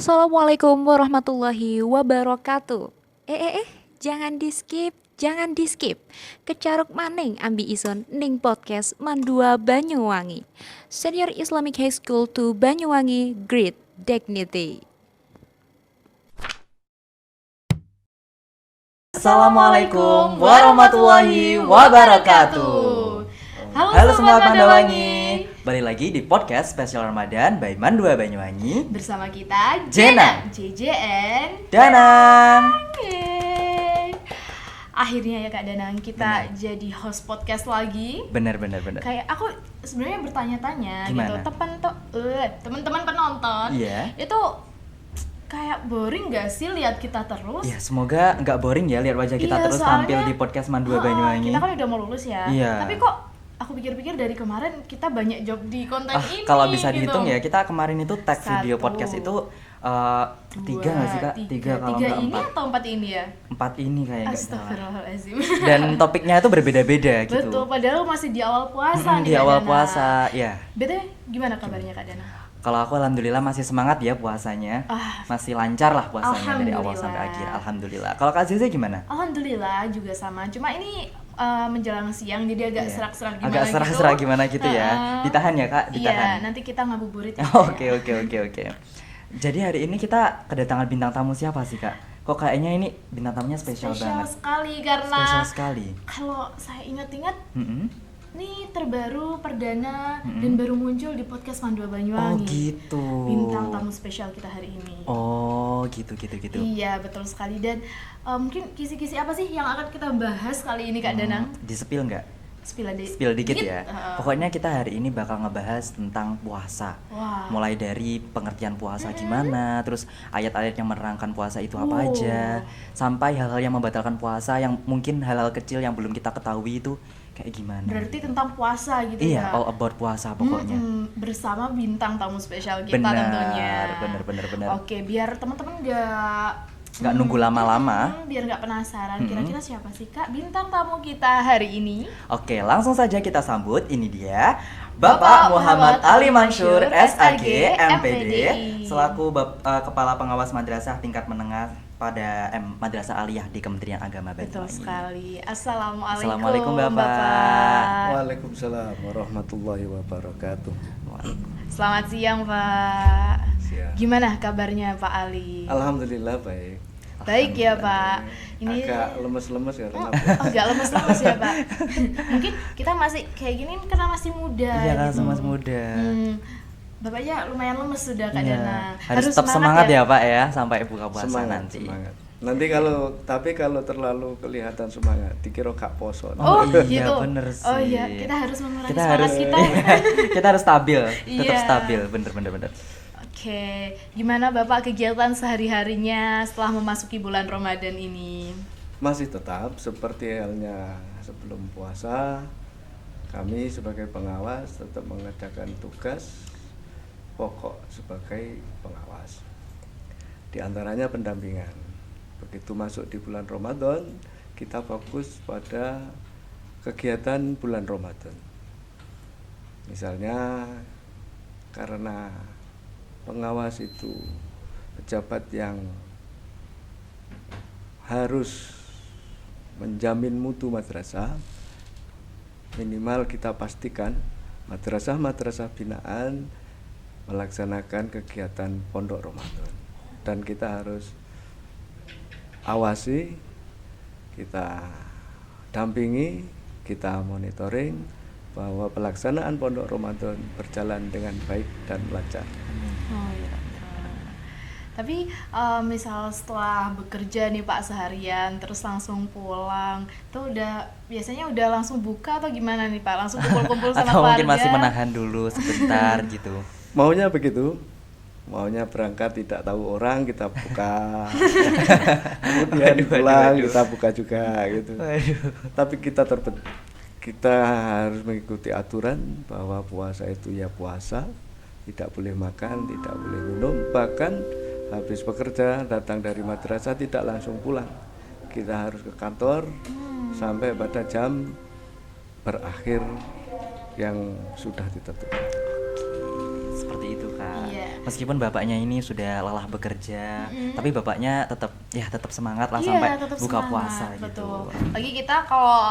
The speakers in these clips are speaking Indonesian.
Assalamualaikum warahmatullahi wabarakatuh. Jangan di skip. Kecaruk maning ambi ison ning podcast Mandua Banyuwangi. Senior Islamic High School to Banyuwangi, Great Dignity. Assalamualaikum warahmatullahi wabarakatuh. Halo Sobat Mandawangi. Balik lagi di podcast spesial Ramadan by Mandua Banyuwangi. Bersama kita Jena, JJN, Danang. Yeay. Akhirnya ya Kak Danang, kita jadi host podcast lagi. Bener. Kayak aku sebenarnya bertanya-tanya Gimana? gitu, teman-teman penonton, Iya. itu kayak boring gak sih lihat kita terus? Ya semoga nggak boring ya lihat wajah kita Iya, terus soalnya- tampil di podcast Mandua Banyuwangi. Kita kan udah mau lulus ya. Iya. Tapi kok aku pikir-pikir dari kemarin kita banyak job di konten ini. Kalau bisa gitu. dihitung ya, kita kemarin itu tag video Satu, podcast itu tiga nggak sih Kak? Tiga kalau tiga nggak ini empat. atau 4 ini ya? 4 ini kayak nggak salah. Astagfirullahaladzim. Dan topiknya itu berbeda-beda gitu. Betul, padahal masih di awal puasa nih Di Kak awal Dana. puasa, ya. BTW gimana kabarnya Kak Dana? Kalau aku alhamdulillah masih semangat ya puasanya. Masih lancar lah puasanya dari awal sampai akhir. Alhamdulillah. Kalau Kak Zizi gimana? Alhamdulillah juga sama. Cuma ini menjelang siang jadi agak Iya. serak-serak gimana Agak gitu. serak-serak gimana gitu ya. Ditahan ya Kak, ditahan. Iya, nanti kita ngabuburit ya. Oke. Jadi hari ini kita kedatangan bintang tamu siapa sih Kak? Kok kayaknya ini bintang tamunya spesial banget. sekali karena Spesial sekali. kalau saya ingat-ingat Mm-mm. ini terbaru perdana dan baru muncul di podcast Mandua Oh Banyuwangi. gitu. Bintang tamu spesial kita hari ini. Oh gitu. Iya, betul sekali. Dan mungkin kisi-kisi apa sih yang akan kita bahas kali ini Kak Danang? Di-spill nggak? Spill Dikit ya. Pokoknya kita hari ini bakal ngebahas tentang puasa. Wah. Mulai dari pengertian puasa gimana, terus ayat-ayat yang menerangkan puasa itu apa aja, sampai hal-hal yang membatalkan puasa yang mungkin hal-hal kecil yang belum kita ketahui itu kayak gimana. Berarti tentang puasa gitu Iya, ya? all about puasa pokoknya. Bersama bintang tamu spesial kita tentunya. Bener. Oke, biar teman-teman Nggak nunggu lama-lama. biar nggak penasaran kira-kira siapa sih Kak bintang tamu kita hari ini. Oke, langsung saja kita sambut. Ini dia Bapak Muhammad Ali Mansur, SAG, MPD, selaku Kepala Pengawas Madrasah Tingkat Menengah pada Madrasah Aliyah di Kementerian Agama Betul Banyuwangi. sekali. Assalamualaikum, Assalamualaikum, Bapak. Waalaikumsalam warahmatullahi wabarakatuh. Selamat siang Pak. Siang. Gimana kabarnya Pak Ali? Alhamdulillah baik. Baik ya Pak. Ini Agak lemes-lemes ya Oh, kenapa? agak lemes-lemes ya Pak. Mungkin kita masih kayak gini karena masih muda. Iya kan, gitu. masih muda. Bapaknya lumayan lemes sudah Kak Iya. Dana. Harus tetap semangat ya Pak ya sampai buka puasa nanti. Semangat. Nanti kalau terlalu kelihatan semangat, dikira gak poso. Oh, iya, gitu. bener sih. Oh iya, kita harus mengurangi Kita semangat harus kita. kita harus stabil, tetap Iya. stabil, bener. Oke, gimana Bapak kegiatan sehari-harinya setelah memasuki bulan Ramadan ini? Masih tetap seperti halnya sebelum puasa. Kami sebagai pengawas tetap mengerjakan tugas pokok sebagai pengawas. Di antaranya pendampingan. Begitu masuk di bulan Ramadan, kita fokus pada kegiatan bulan Ramadan. Misalnya karena pengawas itu pejabat yang harus menjamin mutu madrasah, minimal kita pastikan madrasah-madrasah binaan melaksanakan kegiatan pondok Ramadan, dan kita harus awasi, kita dampingi, kita monitoring bahwa pelaksanaan pondok Ramadan berjalan dengan baik dan lancar. Oh iya. Tapi misal setelah bekerja nih Pak seharian terus langsung pulang, itu biasanya udah langsung buka atau gimana nih Pak? Langsung kumpul-kumpul sama Atau keluarga? mungkin masih menahan dulu sebentar gitu. Maunya begitu, maunya berangkat tidak tahu orang, kita buka. Kemudian pulang kita buka juga gitu. Tapi kita harus mengikuti aturan bahwa puasa itu ya puasa, tidak boleh makan, tidak boleh minum, bahkan habis bekerja datang dari madrasah tidak langsung pulang. Kita harus ke kantor sampai pada jam berakhir yang sudah ditentukan. Seperti seperti itu Kak. Iya. Meskipun bapaknya ini sudah lelah bekerja, tapi bapaknya tetap semangat lah Iya, sampai tetap buka semangat, puasa betul. gitu. Lagi kita kalau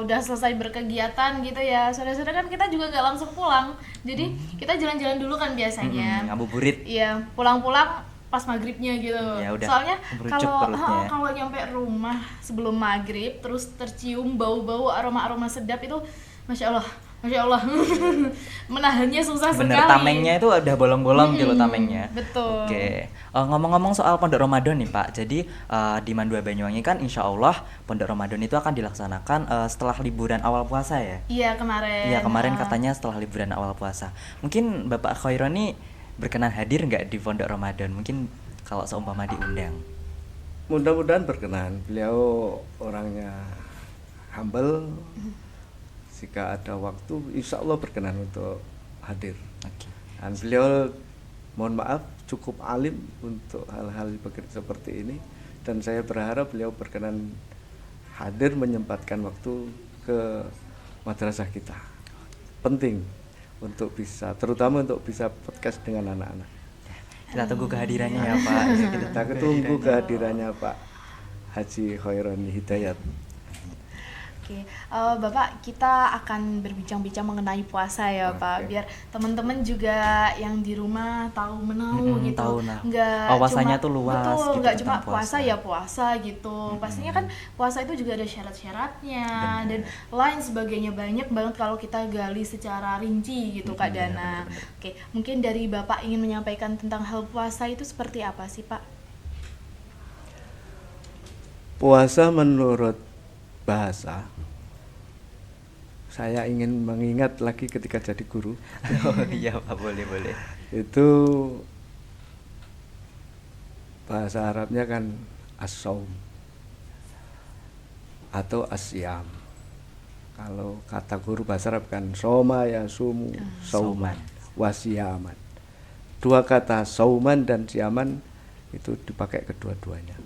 udah selesai berkegiatan gitu ya, sore-sore kan kita juga nggak langsung pulang. Jadi kita jalan-jalan dulu kan biasanya. Ngabuburit. Iya, pulang-pulang pas maghribnya gitu. Ya udah, Soalnya merucuk kalau perutnya. kalau nyampe rumah sebelum maghrib terus tercium bau-bau aroma-aroma sedap itu, masya Allah, menahannya susah Bener, sekali. tamengnya itu udah bolong-bolong gitu loh tamengnya. Betul. Oke. Ngomong-ngomong soal Pondok Ramadan nih Pak, jadi di Mandua Banyuwangi kan insya Allah Pondok Ramadan itu akan dilaksanakan setelah liburan awal puasa ya? Iya kemarin. Iya kemarin katanya setelah liburan awal puasa. Mungkin Bapak Khairon nih berkenan hadir nggak di Pondok Ramadan? Mungkin kalau seumpama diundang. Mudah-mudahan berkenan. Beliau orangnya humble. Jika ada waktu, insya Allah berkenan untuk hadir. Oke. Dan beliau, mohon maaf, cukup alim untuk hal-hal seperti ini. Dan saya berharap beliau berkenan hadir menyempatkan waktu ke madrasah kita. Penting untuk bisa, terutama untuk bisa podcast dengan anak-anak. Kita tunggu kehadirannya ya Pak. Kita tunggu kehadirannya Pak Haji Khairon Hidayat. Oke, Bapak, kita akan berbincang-bincang mengenai puasa ya Pak, biar teman-teman juga yang di rumah tahu menahu gitu. Tahu nah. Nggak Wawasannya cuma, tuh luas betul, gitu nggak tentang cuma puasa. puasa ya puasa gitu. Pastinya kan puasa itu juga ada syarat-syaratnya Benar. dan lain sebagainya, banyak banget kalau kita gali secara rinci gitu Kak Dana. benar. Oke, mungkin dari Bapak ingin menyampaikan tentang hal puasa itu seperti apa sih Pak? Puasa menurut bahasa, saya ingin mengingat lagi ketika jadi guru. Oh iya Pak, boleh. Itu bahasa Arabnya kan as-saum atau asyam. Kalau kata guru bahasa Arab kan soma ya sumu sauman wasiyaman. Dua kata sauman dan siaman itu dipakai kedua-duanya.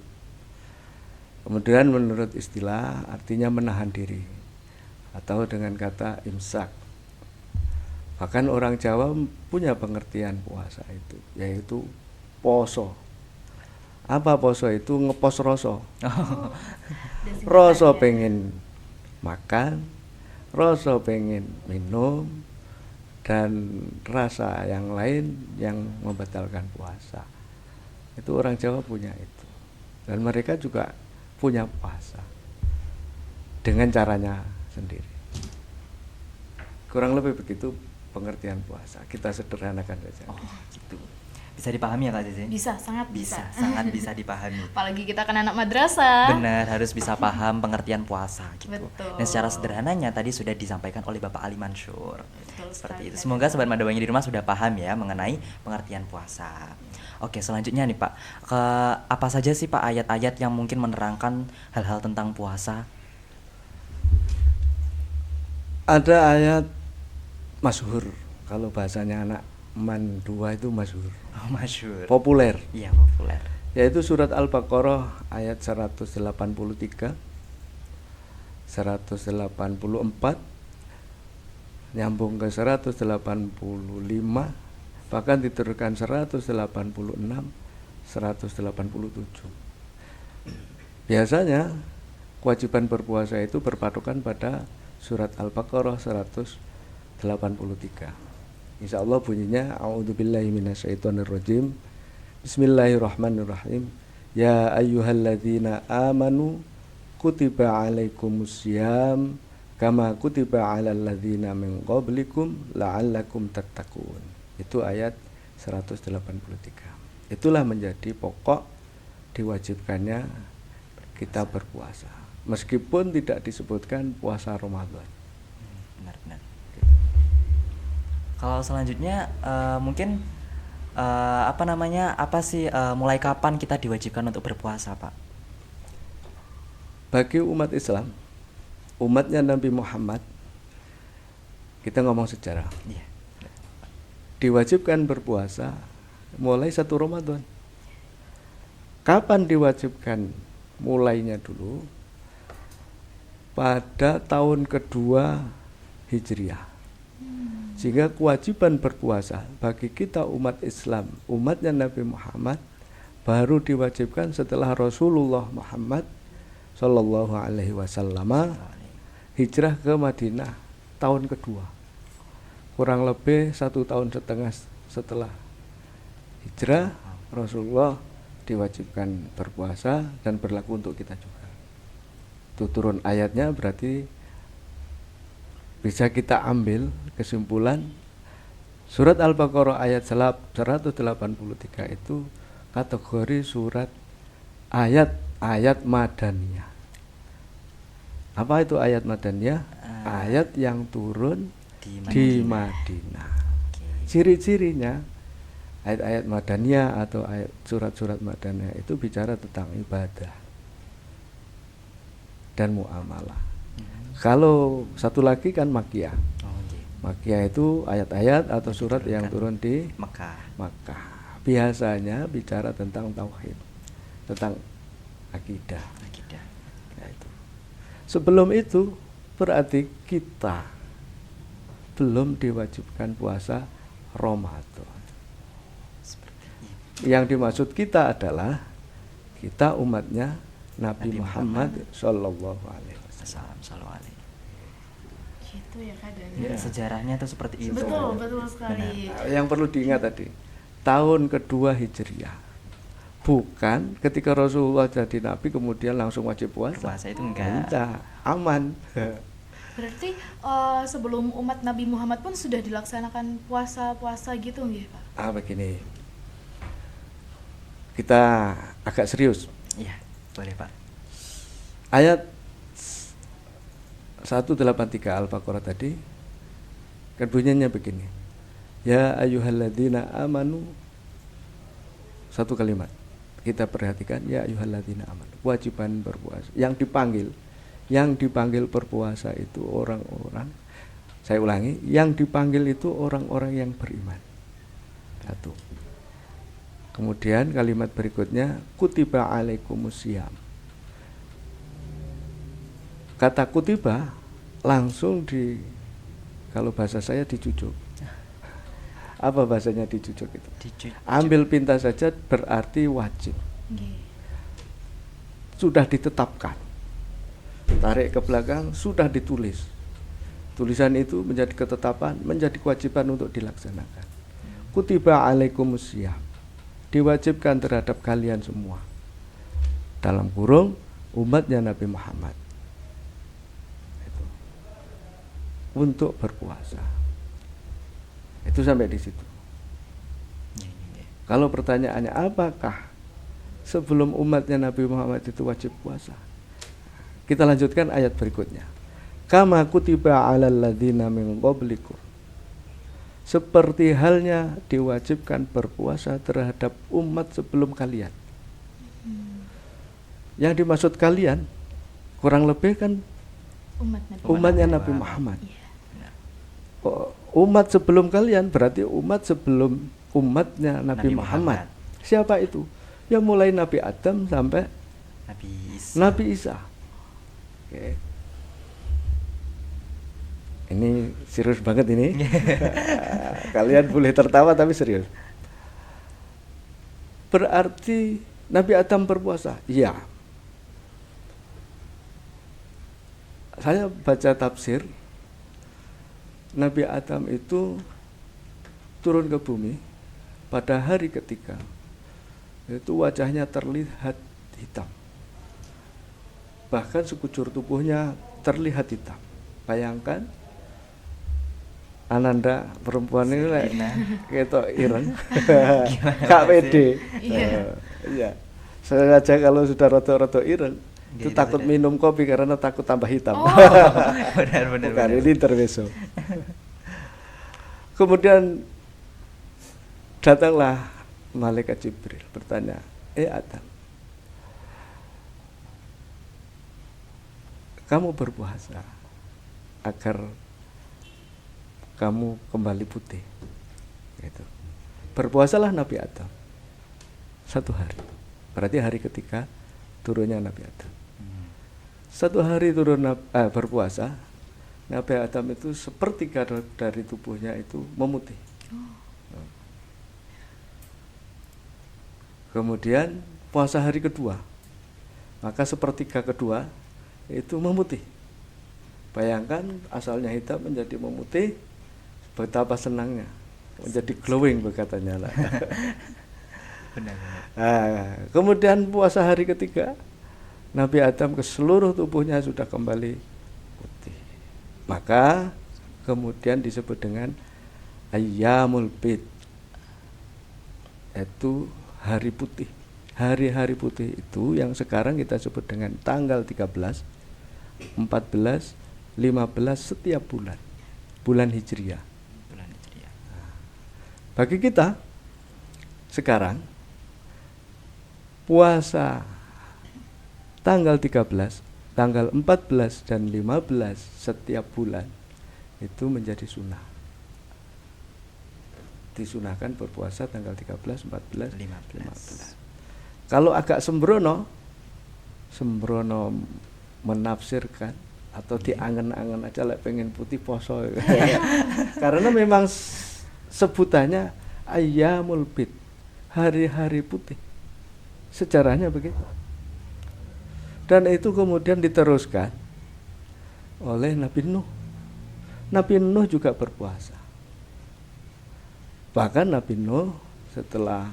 Kemudian menurut istilah artinya menahan diri atau dengan kata imsak. Bahkan orang Jawa punya pengertian puasa itu, yaitu poso. Apa poso itu? Ngepos roso. Roso pengen makan, roso pengen minum, dan rasa yang lain yang membatalkan puasa. Itu orang Jawa punya itu. Dan mereka juga punya puasa dengan caranya sendiri. Kurang lebih begitu pengertian puasa. Kita sederhanakan saja. Oh gitu. Bisa dipahami ya Kak Zizi? Bisa, sangat bisa. Sangat bisa dipahami. Apalagi kita kan anak madrasah. Benar, harus bisa paham pengertian puasa gitu. Betul. Dan secara sederhananya tadi sudah disampaikan oleh Bapak Ali Mansur. Betul Seperti sekali. itu. Semoga sobat Mandawanya di rumah sudah paham ya mengenai pengertian puasa. Oke, selanjutnya nih Pak, apa saja sih Pak ayat-ayat yang mungkin menerangkan hal-hal tentang puasa? Ada ayat masyhur, kalau bahasanya anak mandua itu masyhur, Masyhur. populer, Iya, populer. yaitu surat Al-Baqarah ayat 183, 184, nyambung ke 185, bahkan diturunkan 186, 187. Biasanya kewajiban berpuasa itu berpatokan pada surat Al-Baqarah 183. Insya Allah bunyinya A'udzubillahi minasyaitonirrajim. Bismillahirrahmanirrahim. Ya ayyuhalladzina amanu kutiba alaikumussyam kama kutiba alal ladzina min qablikum la'allakum tattaqun. Itu ayat 183. Itulah menjadi pokok diwajibkannya kita berpuasa, meskipun tidak disebutkan puasa Ramadan. Benar. Kalau selanjutnya mungkin apa sih mulai kapan kita diwajibkan untuk berpuasa, Pak? Bagi umat Islam, umatnya Nabi Muhammad, kita ngomong sejarah, Iya. diwajibkan berpuasa mulai 1 Ramadan. Kapan diwajibkan? Mulainya dulu pada tahun kedua Hijriah, Sehingga kewajiban berpuasa bagi kita umat Islam, umatnya Nabi Muhammad, baru diwajibkan setelah Rasulullah Muhammad Sallallahu Alaihi Wasallam hijrah ke Madinah tahun kedua, kurang lebih 1,5 tahun setelah hijrah, Rasulullah diwajibkan berpuasa dan berlaku untuk kita juga. Itu turun ayatnya, berarti bisa kita ambil kesimpulan surat Al-Baqarah ayat 183 itu kategori surat ayat madaniyah. Apa itu ayat madaniyah? Ayat yang turun di Madinah. Ciri-cirinya ayat-ayat madaniyah atau ayat surat-surat madaniyah itu bicara tentang ibadah dan muamalah. Kalau satu lagi kan makiyah. Makiyah itu ayat-ayat atau surat yang turun di Makkah. Biasanya bicara tentang tauhid, tentang akidah. Ya, itu. Sebelum itu berarti kita belum diwajibkan puasa Ramadan. Yang dimaksud kita adalah kita umatnya Nabi Muhammad Sallallahu Alaihi Wasallam. Gitu ya keadaannya. Sejarahnya itu seperti itu. Betul sekali. Yang perlu diingat tadi, tahun kedua Hijriah, bukan ketika Rasulullah jadi Nabi kemudian langsung wajib puasa. Puasa itu enggak. Aman. Berarti sebelum umat Nabi Muhammad pun sudah dilaksanakan puasa gitu nggih, Pak? Begini, kita agak serius. Iya, boleh Pak. Ayat 183 Al-Baqarah tadi kan bunyinya begini. Ya ayyuhalladzina amanu, satu kalimat. Kita perhatikan, ya ayyuhalladzina amanu. Kewajiban berpuasa. Yang dipanggil berpuasa itu orang-orang, saya ulangi, yang dipanggil itu orang-orang yang beriman. Satu. Kemudian kalimat berikutnya, kutiba alaikumusiyam. Kata kutiba langsung kalau bahasa saya dicucuk. Apa bahasanya dicucuk itu? Ambil pintas saja berarti wajib. Sudah ditetapkan. Tarik ke belakang, sudah ditulis. Tulisan itu menjadi ketetapan, menjadi kewajiban untuk dilaksanakan. Kutiba alaikumusiyam. Diwajibkan terhadap kalian semua. Dalam kurung umatnya Nabi Muhammad. Untuk berpuasa. Itu sampai di situ. Kalau pertanyaannya apakah sebelum umatnya Nabi Muhammad itu wajib puasa? Kita lanjutkan ayat berikutnya. Kama kutiba 'alal ladzina min qablikum. Seperti halnya diwajibkan berpuasa terhadap umat sebelum kalian. Yang dimaksud kalian kurang lebih kan umatnya Nabi Muhammad. Umat sebelum kalian berarti umat sebelum umatnya Nabi Muhammad. Siapa itu? Ya mulai Nabi Adam sampai Nabi Isa. Oke. Ini serius banget ini. Kalian boleh tertawa tapi serius. Berarti Nabi Adam berpuasa? Iya. Saya baca tafsir, Nabi Adam itu turun ke bumi pada hari ketiga. Itu wajahnya terlihat hitam. Bahkan sekujur tubuhnya terlihat hitam. Bayangkan Ananda perempuan ini ketok ireng. Kak pede. Iya. Saya aja kalau sudah rada-rada ireng itu takut minum kopi karena takut tambah hitam. Benar. Bukan, ini intermezzo. Kemudian datanglah malaikat Jibril bertanya, Adam, kamu berpuasa agar kamu kembali putih. Gitu. Berpuasalah Nabi Adam 1 hari. Berarti hari ketiga turunnya Nabi Adam. 1 hari turun berpuasa, Nabi Adam itu sepertiga dari tubuhnya itu memutih. Kemudian puasa hari kedua, maka sepertiga kedua itu memutih. Bayangkan asalnya hitam menjadi memutih, betapa senangnya, menjadi glowing katanya lah. Benar. Nah, kemudian puasa hari ketiga, Nabi Adam ke seluruh tubuhnya sudah kembali putih. Maka kemudian disebut dengan Ayyamul Bid, yaitu hari putih. Hari-hari putih itu yang sekarang kita sebut dengan tanggal 13, 14, 15 setiap bulan. Bulan Hijriah. Bulan Hijriah. Bagi kita sekarang puasa tanggal 13, tanggal 14 dan 15 setiap bulan itu menjadi sunnah. Disunahkan berpuasa tanggal 13, 14, 15. Kalau agak sembrono menafsirkan atau diangen-angen aja lah pengen putih poso. Karena memang sebutannya Ayyamul Bid, hari-hari putih. Sejarahnya begitu. Dan itu kemudian diteruskan oleh Nabi Nuh. Nabi Nuh juga berpuasa. Bahkan Nabi Nuh setelah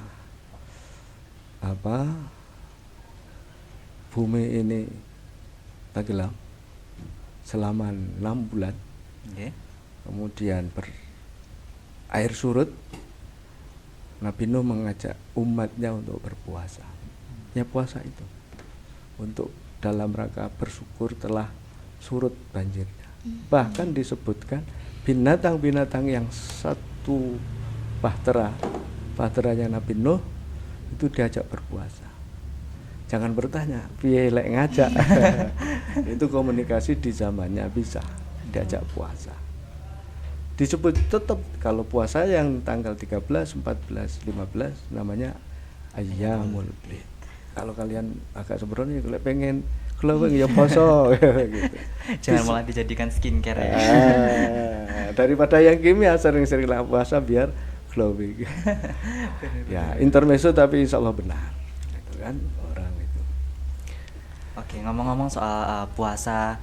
bumi ini tenggelam selama 6 bulan, kemudian air surut, Nabi Nuh mengajak umatnya untuk berpuasa. Ya puasa itu untuk dalam rangka bersyukur telah surut banjirnya. Bahkan disebutkan binatang-binatang yang satu bahteranya Nabi Nuh itu diajak berpuasa. Jangan bertanya, piye lek ngajak. Itu komunikasi di zamannya bisa diajak puasa. Disebut tetap kalau puasa yang tanggal 13, 14, 15 namanya Ayyamul Bid. Kalau kalian agak sembrono kalau pengen glowing ya poso gitu. Jangan malah dijadikan skincare ya. Daripada yang kimia sering-sering lah puasa biar glowing. Ya, intermezzo tapi insya Allah benar. Itu kan orang itu. Oke, ngomong-ngomong soal puasa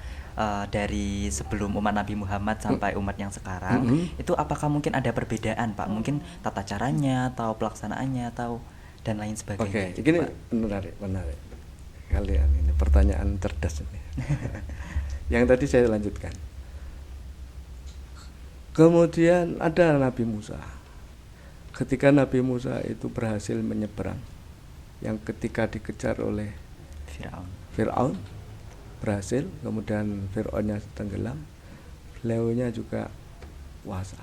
dari sebelum umat Nabi Muhammad sampai umat yang sekarang, itu apakah mungkin ada perbedaan, Pak? Mungkin tata caranya atau pelaksanaannya atau dan lain sebagainya. Oke, ini menarik. Kalian ini pertanyaan cerdas ini. Yang tadi saya lanjutkan. Kemudian ada Nabi Musa. Ketika Nabi Musa itu berhasil menyeberang, yang ketika dikejar oleh Fir'aun berhasil, kemudian Fir'aunnya tenggelam, beliaunya juga puasa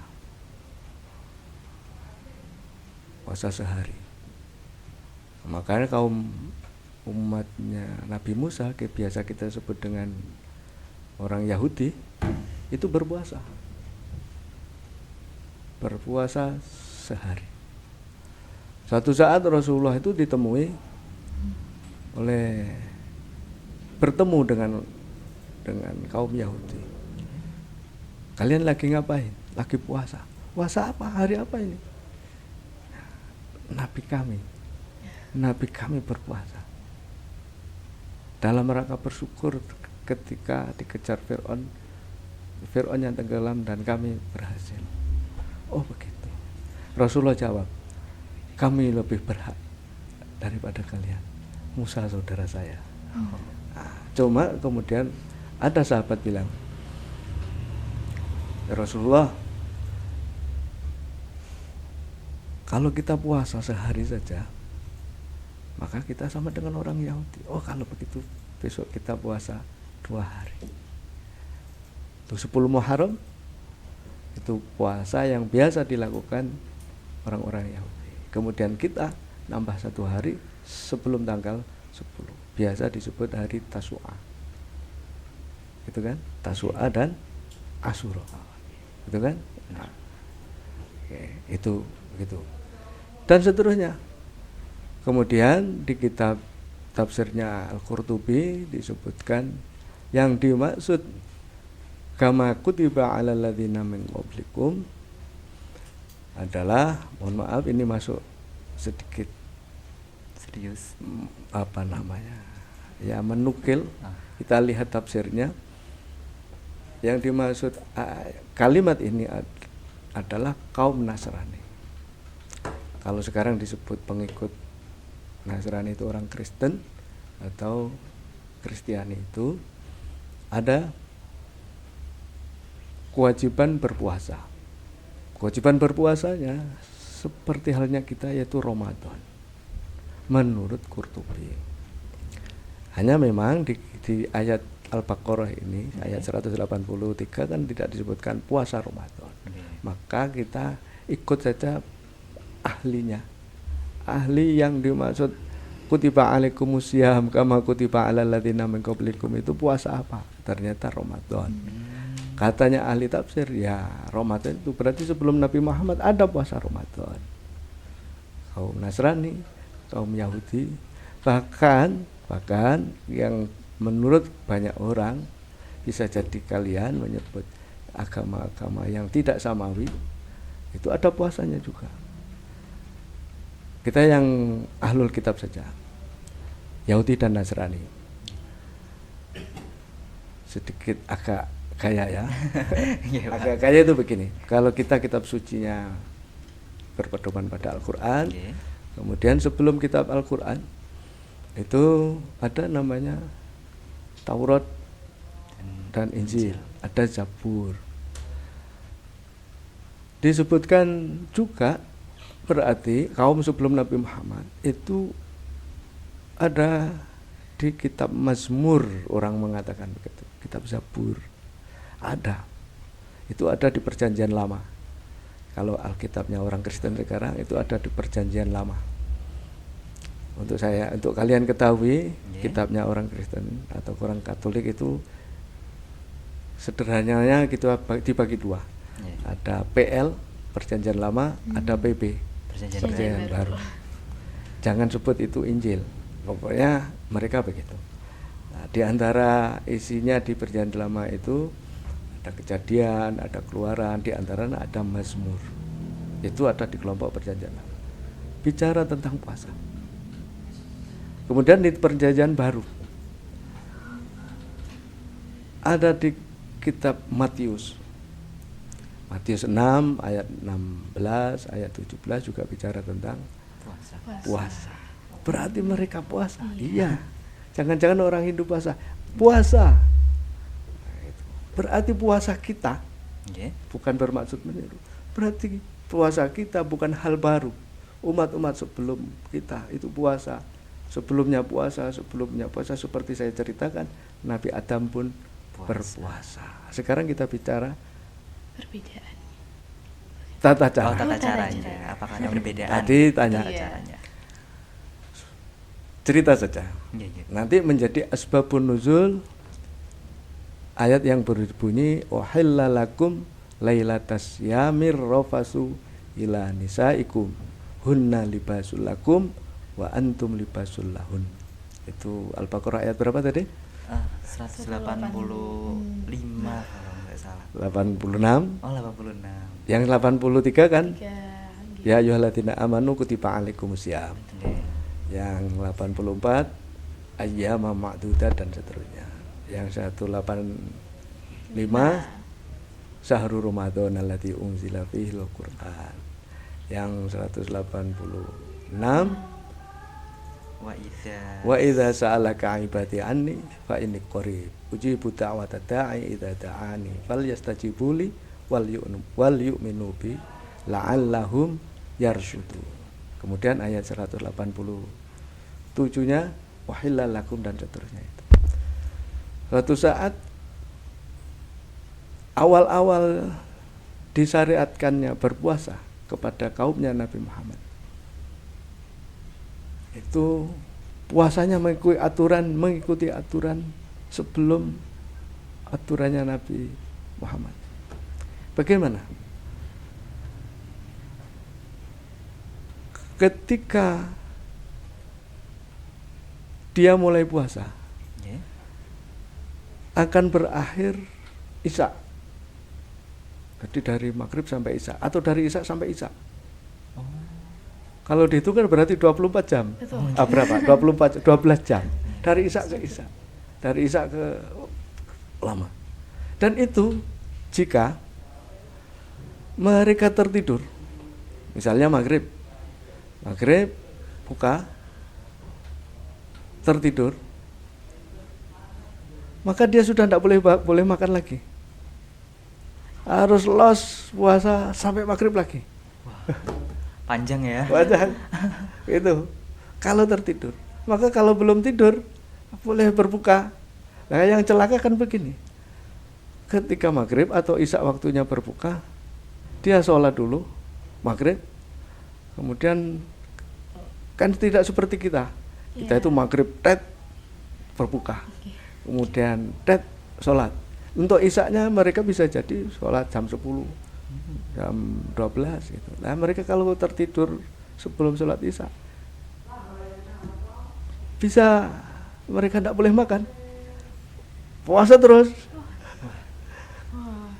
sehari. Makanya kaum umatnya Nabi Musa, biasa kita sebut dengan orang Yahudi, itu berpuasa sehari. Suatu saat Rasulullah itu bertemu dengan kaum Yahudi. Kalian lagi ngapain? Lagi puasa. Puasa apa? Hari apa ini? Nabi kami berpuasa dalam rangka bersyukur ketika dikejar Fir'aun yang tenggelam dan kami berhasil. Oh begitu. Rasulullah jawab, kami lebih berhak daripada kalian. Musa saudara saya. Nah, cuma kemudian ada sahabat bilang, ya Rasulullah, kalau kita puasa sehari saja, maka kita sama dengan orang Yahudi. Oh kalau begitu besok kita puasa 2 hari. Itu 10 Muharram, itu puasa yang biasa dilakukan orang-orang Yahudi. Kemudian kita nambah 1 hari sebelum tanggal 10. Biasa disebut hari Tasu'a. Gitu kan? Tasu'a dan Asyura. Gitu kan? Nah, oke, itu begitu. Dan seterusnya. Kemudian di kitab tafsirnya Al-Qurtubi disebutkan yang dimaksud kama kutiba 'alal ladzina min qablikum adalah, mohon maaf ini masuk sedikit Serius. apa namanya ya, menukil. Kita lihat tafsirnya. Yang dimaksud kalimat ini adalah kaum Nasrani. Kalau sekarang disebut pengikut Nasrani itu orang Kristen atau Kristiani, itu ada kewajiban berpuasa. Kewajiban berpuasanya seperti halnya kita, yaitu Ramadan menurut Qurtubi. Hanya memang di ayat Al-Baqarah ini, ayat 183 kan tidak disebutkan puasa Ramadan. Maka kita ikut saja ahlinya. Ahli yang dimaksud kutiba alaikumusiyam kama kutiba alal ladzina min qablikum itu puasa apa? Ternyata Ramadan. Katanya ahli tafsir, ya Ramadan itu berarti sebelum Nabi Muhammad ada puasa Ramadan. Kaum Nasrani, kaum Yahudi, bahkan yang menurut banyak orang, bisa jadi kalian menyebut agama-agama yang tidak samawi, itu ada puasanya juga. Kita yang ahlul kitab saja, Yahudi dan Nasrani, sedikit agak kaya ya. Agak kaya itu begini, kalau kita kitab sucinya berpedoman pada Al-Quran, kemudian sebelum kitab Al-Quran itu ada namanya Taurat dan Injil, ada Zabur. Disebutkan juga berarti kaum sebelum Nabi Muhammad itu ada di kitab Mazmur, orang mengatakan begitu, kitab Zabur ada. Itu ada di Perjanjian Lama. Kalau Alkitabnya orang Kristen sekarang itu ada di Perjanjian Lama. Untuk kalian ketahui, kitabnya orang Kristen atau orang Katolik itu sederhananya kita dibagi dua. Ada PL Perjanjian Lama, ada PB Perjanjian Baru. Jangan sebut itu Injil. Pokoknya mereka begitu. Nah, di antara isinya di Perjanjian Lama itu ada Kejadian, ada Keluaran, di antaranya ada Mazmur. Itu ada di kelompok Perjanjian Lama. Bicara tentang puasa. Kemudian di Perjanjian Baru ada di kitab Matius 6 ayat 16 ayat 17 juga bicara tentang puasa. Berarti mereka puasa. Iya. Jangan-jangan orang Hindu puasa. Berarti puasa kita bukan bermaksud meniru. Berarti puasa kita bukan hal baru. Umat-umat sebelum kita itu puasa. Sebelumnya puasa seperti saya ceritakan, Nabi Adam pun berpuasa. Sekarang kita bicara Perbedaan. tata cara. Tata caranya. Apakah ada perbedaan? Tadi tanya caranya. Cerita saja. Nanti menjadi asbabun nuzul ayat yang berbunyi uhillalakum lailatas yamir rafasu ila nisaikum hunna libasul lakum wa antum libasul lahun. Itu Al-Baqarah ayat berapa tadi? 185 kalau nggak salah. 86. Oh, 86. Yang 83 kan? Ya Ya. ayyuhalladzina amanu kutiba alaikumusiyam. Yang 84 ayyama ma'dudat dan seterusnya. Yang 185 syahrul ramadan allati unzila fihi al-Qur'an. Yang 186 wa idza sa'alaka 'ibadi anni fa inni qarib ujibu da'wata da'i idza da'ani falyastajibu li wal yu'minu bi la'allahum yarshudu. Kemudian ayat 187-nya wahillal lakum dan seterusnya itu. Suatu saat awal-awal disyariatkannya berpuasa kepada kaumnya Nabi Muhammad, itu puasanya mengikuti aturan sebelum aturannya Nabi Muhammad. Bagaimana? Ketika dia mulai puasa, akan berakhir Isya Jadi dari maghrib sampai isya atau dari isya sampai isya. Kalau dihitung kan berarti 24 jam. Betul. Berapa? 12 jam. Dari isya ke isya. Dari isya ke lama. Dan itu jika mereka tertidur, misalnya maghrib buka, tertidur, maka dia sudah tidak boleh makan lagi. Harus los puasa sampai maghrib lagi. Panjang ya. Panjang. Itu kalau tertidur. Maka kalau belum tidur boleh berbuka. Nah, yang celaka kan begini. Ketika maghrib atau isya waktunya berbuka, dia sholat dulu maghrib, kemudian kan tidak seperti kita. Kita itu maghrib berbuka, kemudian sholat. Untuk isya-nya mereka bisa jadi sholat jam 10, jam 12 gitu. Nah mereka kalau tertidur sebelum sholat isya, bisa mereka tidak boleh makan, puasa terus.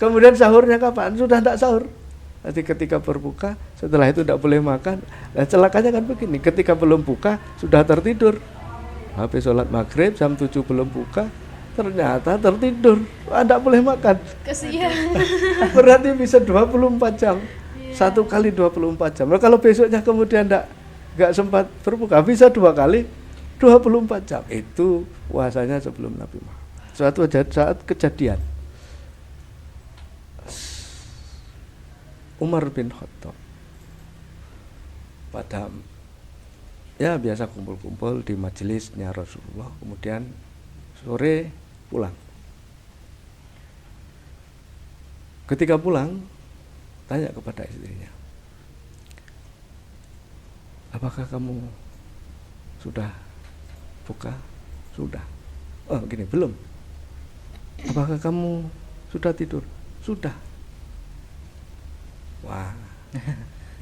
Kemudian sahurnya kapan? Sudah tidak sahur. Nanti ketika berbuka, setelah itu tidak boleh makan. Nah celakanya kan begini, ketika belum buka sudah tertidur. Habis sholat maghrib jam 7 belum buka, ternyata tertidur. Tidak boleh makan. Kesian. Berarti bisa 24 jam. Satu kali 24 jam. Nah, kalau besoknya kemudian nggak sempat berbuka, bisa 2 kali 24 jam. Itu puasanya sebelum Nabi Muhammad. Suatu saat kejadian, Umar bin Khattab pada biasa kumpul-kumpul di majelisnya Rasulullah, kemudian sore pulang. Ketika pulang, tanya kepada istrinya, apakah kamu sudah buka? Sudah. Oh gini, belum. Apakah kamu sudah tidur? Sudah. Wah,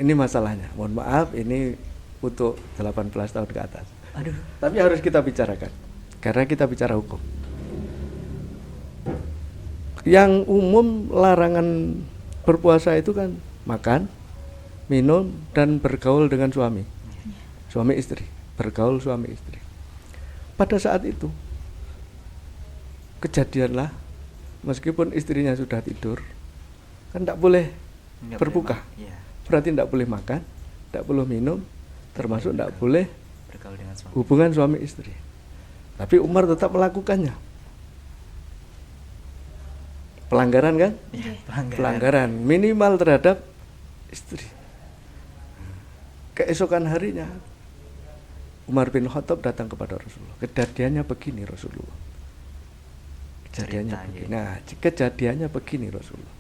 ini masalahnya. Mohon maaf, ini untuk 18 tahun ke atas. Aduh. Tapi harus kita bicarakan, karena kita bicara hukum. Yang umum larangan berpuasa itu kan makan, minum, dan bergaul dengan suami. Suami istri, bergaul suami istri. Pada saat itu, kejadianlah, meskipun istrinya sudah tidur, kan tidak boleh berbuka, berarti tidak boleh makan, tidak boleh minum, termasuk tidak boleh bergaul dengan suami. hubungan suami istri. Tapi Umar tetap melakukannya. Pelanggaran kan? Iya, Pelanggaran minimal terhadap istri. Keesokan harinya Umar bin Khattab datang kepada Rasulullah. Kejadiannya begini Rasulullah. Kejadiannya Cerita, begini. gitu. Nah, kejadiannya begini Rasulullah.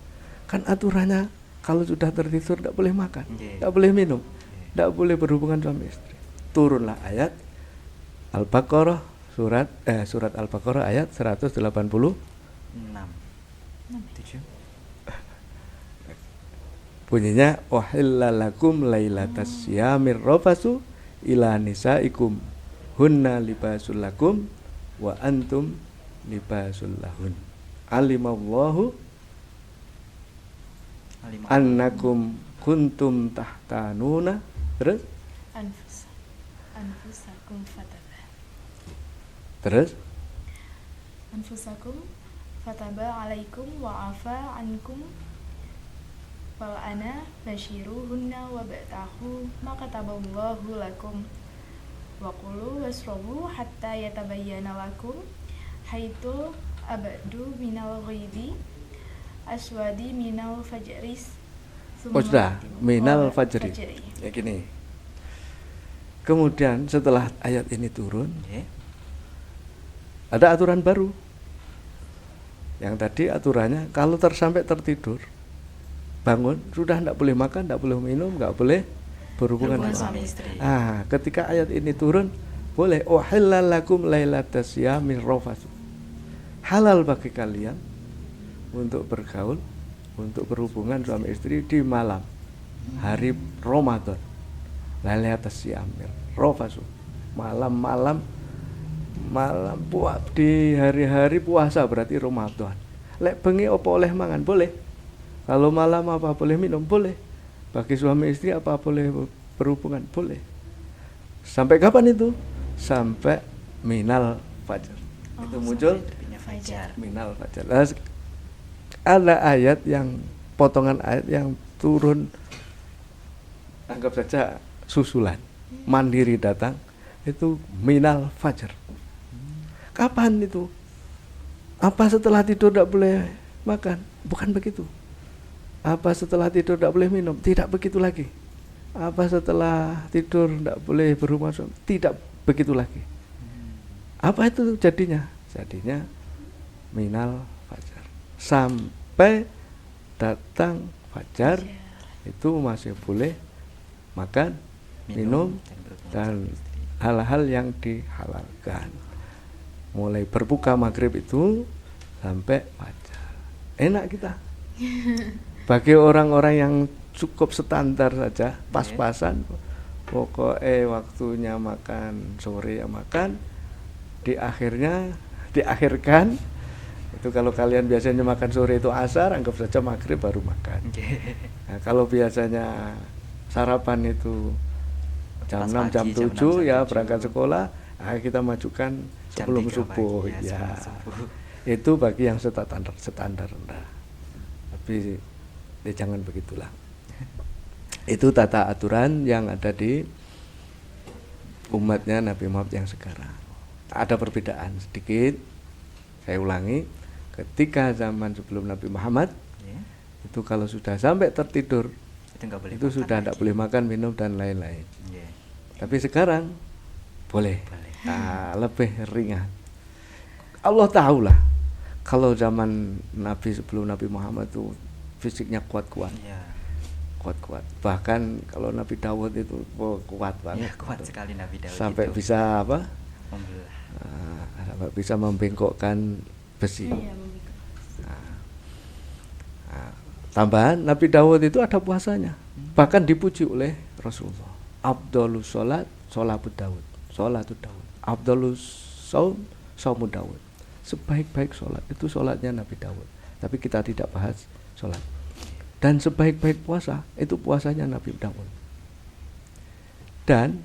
Kan aturannya kalau sudah tertidur tidak boleh makan, tidak boleh minum, tidak boleh berhubungan suami istri. Turunlah ayat Al-Baqarah surat Al-Baqarah ayat 186. 7. Bunyinya wahillalakum lailatas syamir rafasu ila nisaikum hunna libasul lakum wa antum libasul lahun. Alimallahu annakum kuntum tahtanuna. Terus Anfusakum fataba. Terus Anfusakum fataba alaikum wa afa ankum wal ana basyiruhunna wa ba'tahu ma kataballahu lakum wa kulu wasrabu hatta yatabayyana lakum haitu abadu minal ghaibi aswadi minal fajris. oh sudah minal fajri. Ya gini. Kemudian setelah ayat ini turun, ada aturan baru. Yang tadi aturannya kalau sampai tertidur, bangun, sudah tidak boleh makan, tidak boleh minum, tidak boleh berhubungan dengan suami istri. Ketika ayat ini turun, boleh uhillalakum lailatas syamir rafasu. Halal bagi kalian untuk bergaul, untuk berhubungan suami istri di malam hari Ramadan. Lailatas syamir rafasu. Malam di hari-hari puasa berarti Ramadan. Lek bengi opo oleh mangan boleh. Kalau malam apa boleh minum? Boleh. Bagi suami istri apa boleh berhubungan? Boleh. Sampai kapan itu? Sampai minal fajar. Itu muncul Terbitnya fajar. minal fajar. Nah, ada ayat yang potongan ayat yang turun, anggap saja susulan, mandiri datang, itu minal fajar. Kapan itu? Apa setelah tidur tidak boleh makan? Bukan begitu. Apa setelah tidur tidak boleh minum? Tidak begitu lagi. Apa setelah tidur tidak boleh berhubungan suami? Tidak begitu lagi. Apa itu jadinya? Jadinya minal fajar. Sampai datang fajar itu masih boleh makan, minum, dan hal-hal yang dihalalkan. Mulai berbuka maghrib itu sampai fajar. Enak kita. Bagi orang-orang yang cukup standar saja, pas-pasan, pokoknya waktunya makan sore ya makan, diakhirkan. Itu kalau kalian biasanya makan sore itu asar, anggap saja maghrib baru makan. Nah, kalau biasanya sarapan itu jam 6, jam 7 ya berangkat sekolah, nah kita majukan sebelum subuh ya. Itu bagi yang standar rendah. Tapi jangan begitulah. Itu tata aturan yang ada di umatnya Nabi Muhammad yang sekarang. Ada perbedaan sedikit. Saya ulangi, ketika zaman sebelum Nabi Muhammad itu kalau sudah sampai tertidur itu sudah tidak boleh makan, minum dan lain-lain. Tapi sekarang boleh. Nah, lebih ringan. Allah tahulah kalau zaman Nabi sebelum Nabi Muhammad itu fisiknya kuat-kuat. Kuat-kuat. Bahkan kalau Nabi Daud itu kuat banget. Kuat sekali Nabi Daud. Sampai itu bisa apa? membelah. Sampai bisa membengkokkan besi. Tambahan Nabi Daud itu ada puasanya. Bahkan dipuji oleh Rasulullah. Abdulus sholat, sholatu Daud. Abdulus saum, saumu Daud. Sebaik-baik sholat itu sholatnya Nabi Daud. Tapi kita tidak bahas sholat. Dan sebaik-baik puasa itu puasanya Nabi Daud. Dan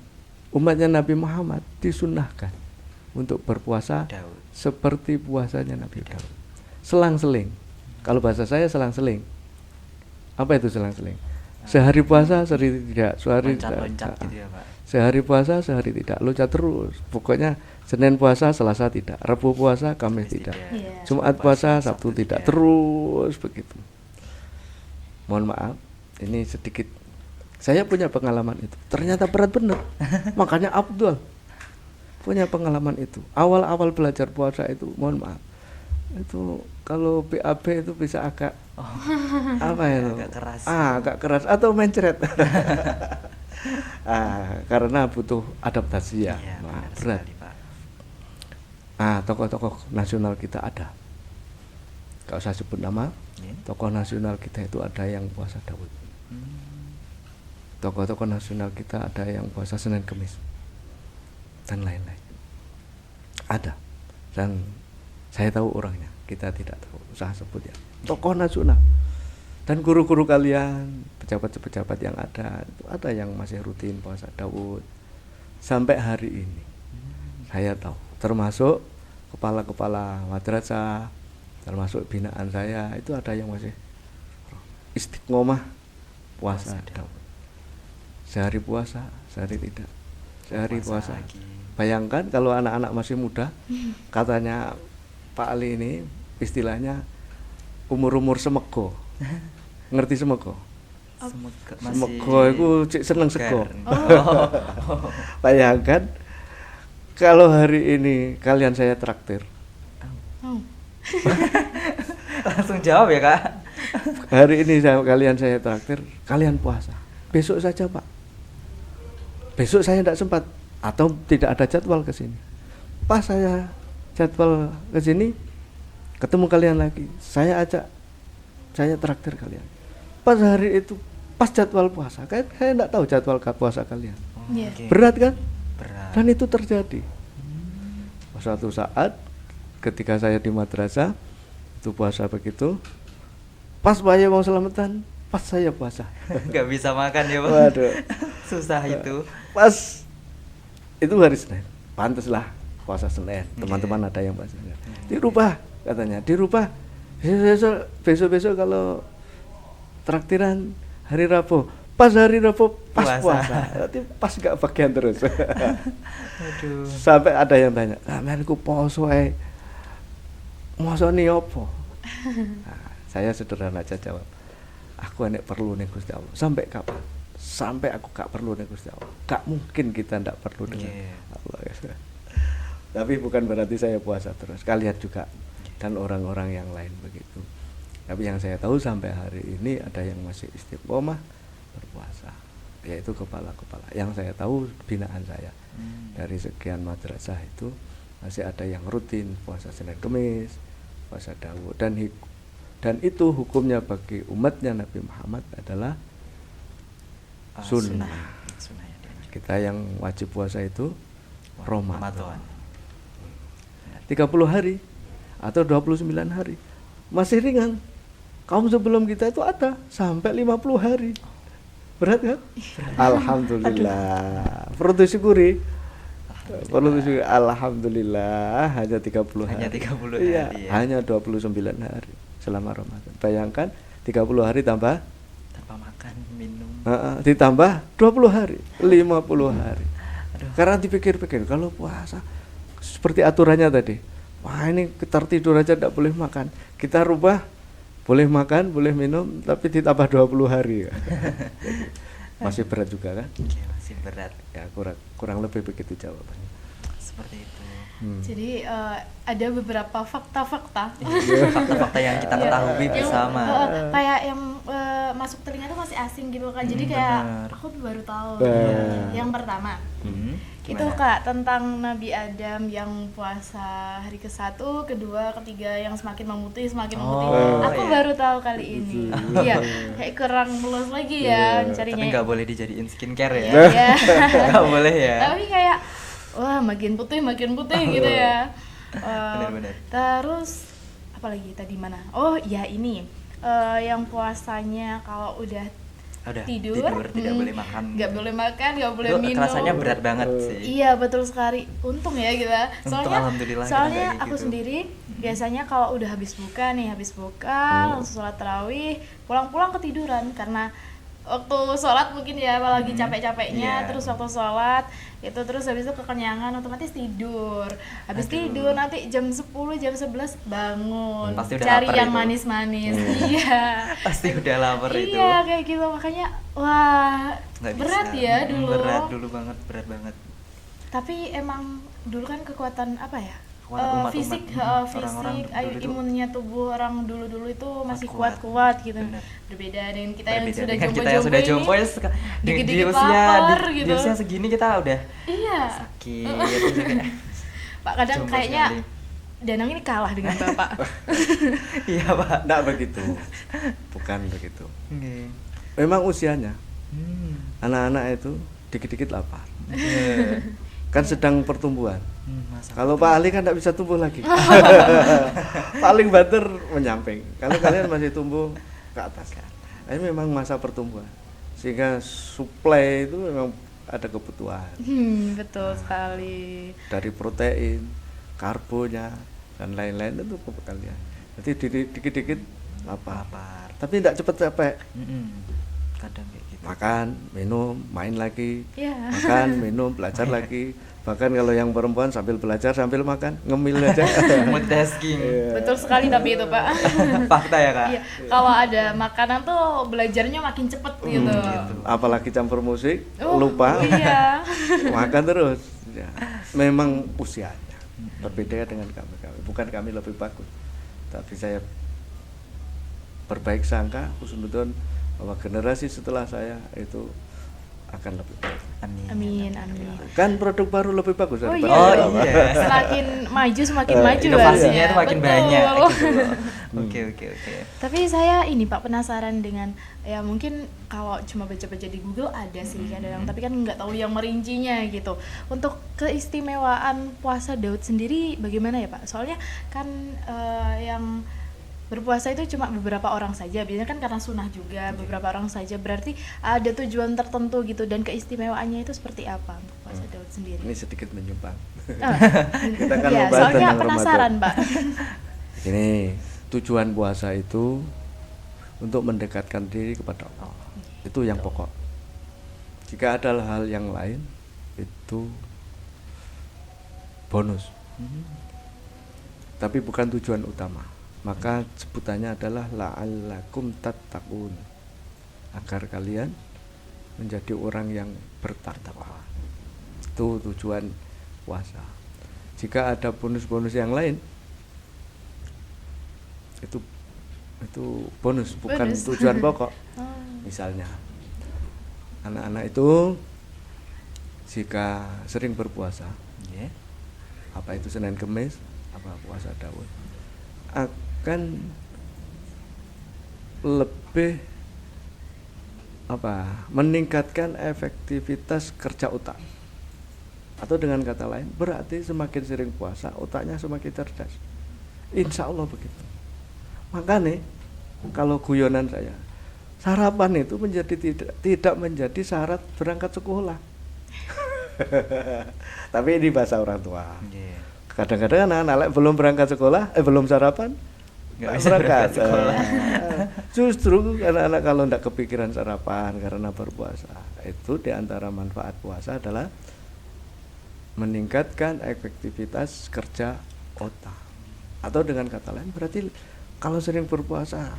umatnya Nabi Muhammad disunnahkan untuk berpuasa Daud. seperti puasanya Nabi Daud. Selang-seling. Kalau bahasa saya selang-seling. Apa itu selang-seling? Sehari puasa, sehari tidak. Loncat-loncat gitu ya Pak. Sehari puasa, sehari tidak. Loncat terus. Pokoknya Senin puasa, Selasa tidak. Rabu puasa, Kamis tidak. Jumat puasa, Sabtu tidak. Terus begitu. Mohon maaf, ini sedikit. Saya punya pengalaman itu. Ternyata berat benar. Makanya Abdul punya pengalaman itu. Awal-awal belajar puasa itu, mohon maaf, itu kalau BAB itu bisa agak apa itu? Agak keras. Agak keras atau mencret. Karena butuh adaptasi ya. Berat. Sekali, Pak. Tokoh-tokoh nasional kita ada. Gak usah sebut nama. Tokoh nasional kita itu ada yang puasa Daud. Tokoh-tokoh nasional kita ada yang puasa Senin Kemis dan lain-lain. Ada. Dan saya tahu orangnya, kita tidak tahu, usah sebut ya. Tokoh nasional. Dan guru-guru kalian, pejabat-pejabat yang ada yang masih rutin puasa Daud. Sampai hari ini saya tahu, termasuk kepala-kepala madrasah, termasuk binaan saya, itu ada yang masih istiqomah puasa Daud. Sehari puasa, sehari tidak. Sehari puasa. Bayangkan kalau anak-anak masih muda, katanya Pak Ali ini istilahnya umur-umur semego. Ngerti semego? Semego itu seneng sego. Bayangkan kalau hari ini kalian saya traktir. Langsung jawab ya Kak. Hari ini kalian saya traktir, kalian puasa. Besok saja Pak. Besok saya tidak sempat atau tidak ada jadwal ke sini. Pas saya jadwal ke sini, ketemu kalian lagi. Saya traktir kalian. Pas hari itu, pas jadwal puasa, saya tidak tahu jadwal puasa kalian. Berat kan? Berat. Dan itu terjadi. Suatu saat ketika saya di madrasah itu puasa begitu, Pas saya mau selamatan, pas saya puasa. Nggak bisa makan ya Pak. Waduh. Susah itu. Pas itu hari Senin, pantaslah puasa Senin. Teman-teman ada yang puasa Senin. Dirubah katanya, dirubah. Besok kalau traktiran hari Rabu, pas hari Rabu pas puasa. Berarti pas gak bagian terus. Aduh. Sampai ada yang tanya, "Lah men ku poso ae. Mosone opo?" Nah, saya sederhana aja jawab. Aku nek perlu ning Gusti Allah. Sampai kapan? Sampai aku gak perlu ning Gusti Allah. Gak mungkin kita ndak perlu dengan Allah. Tapi bukan berarti saya puasa terus. Kalian juga dan orang-orang yang lain begitu. Tapi yang saya tahu sampai hari ini ada yang masih istiqomah berpuasa, yaitu kepala-kepala. Yang saya tahu binaan saya dari sekian madrasah itu masih ada yang rutin puasa Senin Kemis, puasa Daud, dan itu hukumnya bagi umatnya Nabi Muhammad adalah sunnah. Kita yang wajib puasa itu Ramadan. 30 hari atau 29 hari masih ringan. Kaum sebelum kita itu ada sampai 50 hari. Berat kan? Alhamdulillah. Perlu disyukuri. Alhamdulillah hanya 30 hari. Hanya 30 iya, hari. Ya. Hanya 29 hari selama Ramadan. Bayangkan 30 hari tambah tanpa makan, minum. Ditambah 20 hari, 50 hari. Aduh. Karena dipikir-pikir kalau puasa seperti aturannya tadi. Wah, ini tertidur aja tidak boleh makan. Kita rubah, boleh makan, boleh minum, tapi ditambah 20 hari. Masih berat juga kan? Oke, masih berat. Ya, kurang lebih begitu jawabannya. Seperti itu. Jadi ada beberapa fakta-fakta Fakta-fakta yang kita ketahui bersama. kayak yang masuk telinga tuh masih asing gitu kan. Jadi kayak benar. aku baru tahu. Benar. Yang pertama itu Gimana? Kak tentang Nabi Adam yang puasa hari ke-1, kedua, ketiga yang semakin memutih. Aku iya. baru tahu kali ini. Iya, kayak kurang mulus lagi ya carinya. Tapi nggak boleh dijadiin skincare ya. Iya. Nggak boleh ya. Tapi kayak wah makin putih gitu ya. Benar-benar. Terus apa lagi tadi mana? Oh ya ini yang puasanya kalau udah tidur tidak boleh makan. Nggak boleh makan, nggak boleh Itu minum. rasanya berat banget sih. Iya betul sekali. Untung ya kita. Untung, alhamdulillah kita Soalnya nggak kayak aku gitu. sendiri biasanya kalau udah habis buka langsung sholat tarawih, pulang ketiduran karena waktu sholat mungkin ya apalagi capek-capeknya, Iya. terus waktu sholat itu terus habis itu kekenyangan otomatis tidur. Habis tidur nanti jam 10 jam 11 bangun Pasti udah cari lapar yang itu. manis-manis. Iya. Pasti udah lapar itu. Iya kayak gitu makanya wah Nggak berat bisa. ya dulu. Berat dulu banget, berat banget. Tapi emang dulu kan kekuatan apa ya? Umat-umat, Fisik, orang-orang fisik, dulu itu imunnya tubuh orang dulu itu masih kuat. kuat-kuat gitu. Bener. Berbeda dengan kita yang Berbeda sudah dengan kita yang sudah jompo ini. ya, di dikit-dikit usia lapar di gitu. usia segini kita udah Iya. sakit. Terus kayak, Pak kadang jompo kayaknya sekali. Danang ini kalah dengan Bapak. Iya Pak. Enggak begitu. Bukan begitu. Oke. Memang usianya Hmm. anak-anak itu dikit-dikit lapar. Iya. Kan sedang pertumbuhan. Masa Kalau Pak Ali kan tidak bisa tumbuh lagi. Paling banter menyamping. Kalau kalian masih tumbuh ke atas kan. Ini memang masa pertumbuhan. Sehingga suplai itu memang ada kebutuhan Betul sekali. dari protein, karbonya dan lain-lain itu ke kalian. Jadi dikit-dikit lapar. lapar. Tapi tidak cepat capek. Kadang kayak gitu. Makan, minum, main lagi. Iya. Makan, minum, belajar lagi. Bahkan kalau yang perempuan sambil belajar sambil makan, ngemil aja. Multitasking. Betul sekali tapi itu Pak. Fakta ya Kak. Iya. Kalau ada makanan tuh belajarnya makin cepet gitu. Apalagi campur musik, Oh, lupa, Iya. makan terus. Ya. Memang usianya berbeda dengan kami. Bukan kami lebih bagus, tapi saya berbaik sangka husnudon bahwa generasi setelah saya itu akan lebih baik. Amin. Kan produk baru lebih bagus Oh daripada iya. Oh, yang lama. iya. Semakin maju semakin maju Inovasinya harusnya. itu makin Betul. banyak gitu loh. Oke. Tapi saya ini Pak penasaran dengan ya mungkin kalau cuma baca-baca di Google ada sih kadang tapi kan nggak tahu yang merincinya gitu. Untuk keistimewaan puasa Daud sendiri bagaimana ya Pak? Soalnya kan yang berpuasa itu cuma beberapa orang saja, biasanya kan karena sunnah juga, beberapa orang saja, berarti ada tujuan tertentu gitu, dan keistimewaannya itu seperti apa untuk puasa Daud sendiri? Ini sedikit menyumbang. Oh, Kita kan ya, membahas soalnya tentang penasaran Ramadan. Pak. Ini tujuan puasa itu untuk mendekatkan diri kepada Allah. Itu yang pokok. Jika ada hal yang lain itu bonus. Tapi bukan tujuan utama. Maka sebutannya adalah la'allakum tattaqun. Agar kalian menjadi orang yang bertakwa. Itu tujuan puasa. Jika ada bonus-bonus yang lain, itu bonus, bukan Bonus. tujuan pokok. Misalnya anak-anak itu jika sering berpuasa, Nggih. apa itu Senin Kemis, apa puasa Daud, akan lebih meningkatkan efektivitas kerja otak. Atau dengan kata lain, berarti semakin sering puasa, otaknya semakin cerdas. Insya Allah begitu. Makanya kalau guyonan saya, sarapan itu tidak menjadi syarat berangkat sekolah. Tapi ini bahasa orang tua. Nggih. Kadang-kadang anak-anak belum berangkat sekolah, belum sarapan, Nggak nggak bisa berangkat berangkat sekolah. Justru anak-anak kalau tidak kepikiran sarapan karena berpuasa, itu diantara manfaat puasa adalah meningkatkan efektivitas kerja otak. Atau dengan kata lain, berarti kalau sering berpuasa,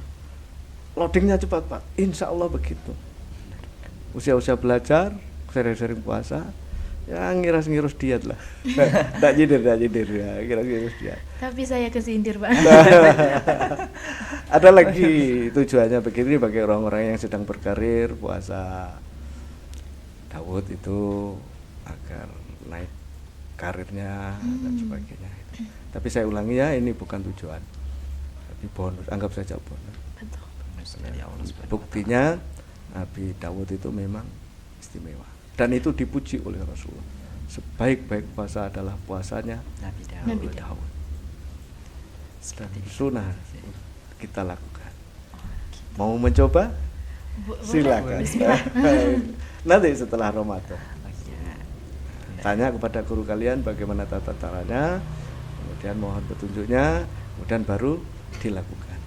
loadingnya cepat Pak. Insya Allah begitu. Usia-usia belajar, sering-sering puasa, ya ngiras-ngirus diet lah. Tak jidir ya, ngiras-ngirus diet. Tapi saya kesindir Pak. Ada lagi tujuannya begini bagi orang-orang yang sedang berkarir puasa. Daud itu agar naik karirnya dan sebagainya. Tapi saya ulangi ya, ini bukan tujuan, tapi bonus. Anggap saja bonus. Betul. Bonus dari Allah Subhanahu wa Ta'ala. Buktinya Nabi Daud itu memang istimewa dan itu dipuji oleh Rasulullah. Sebaik-baik puasa adalah puasanya Nabi Daud. Nabi Daud. Dan Seperti itu. sunnah kita lakukan. Mau mencoba? Boleh. Silakan. Bismillah. Nanti setelah Ramadan. Oh, iya. Tanya kepada guru kalian bagaimana tata caranya, kemudian mohon petunjuknya, kemudian baru dilakukan.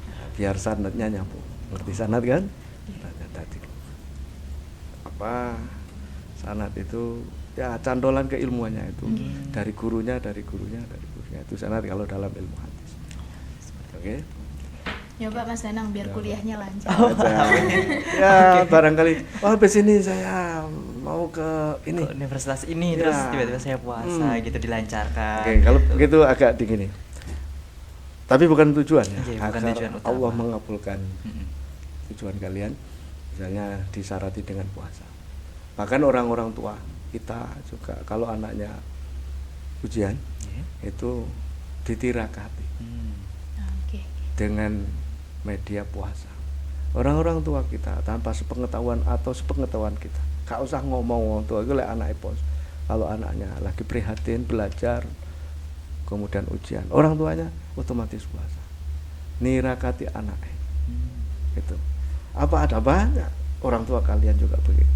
Nah, biar sanadnya nyambung. Ngerti sanad kan? Sanadnya tadi. Sanad itu ya candolan keilmuannya itu dari gurunya itu sanad kalau dalam ilmu hadis. Oke. Nyoba Mas Danang biar kuliahnya lancar. Ya barangkali habis ini saya mau ke ini Ke universitas ini Ya. terus tiba-tiba saya puasa gitu dilancarkan. Oke, kalau begitu agak dingin nih. Tapi bukan tujuan ya. Iya, bukan Agar tujuan utama. Allah mengabulkan Mm-mm. tujuan kalian, misalnya disarati dengan puasa. Bahkan orang-orang tua kita juga kalau anaknya ujian Iya. itu ditirakati Hmm. Oke. dengan media puasa. Orang-orang tua kita tanpa sepengetahuan atau sepengetahuan kita, gak usah ngomong orang tua itu lek anak pos. Kalau anaknya lagi prihatin belajar, kemudian ujian, orang tuanya otomatis puasa. Nirakati anaknya. Gitu. Apa ada banyak orang tua kalian juga begitu.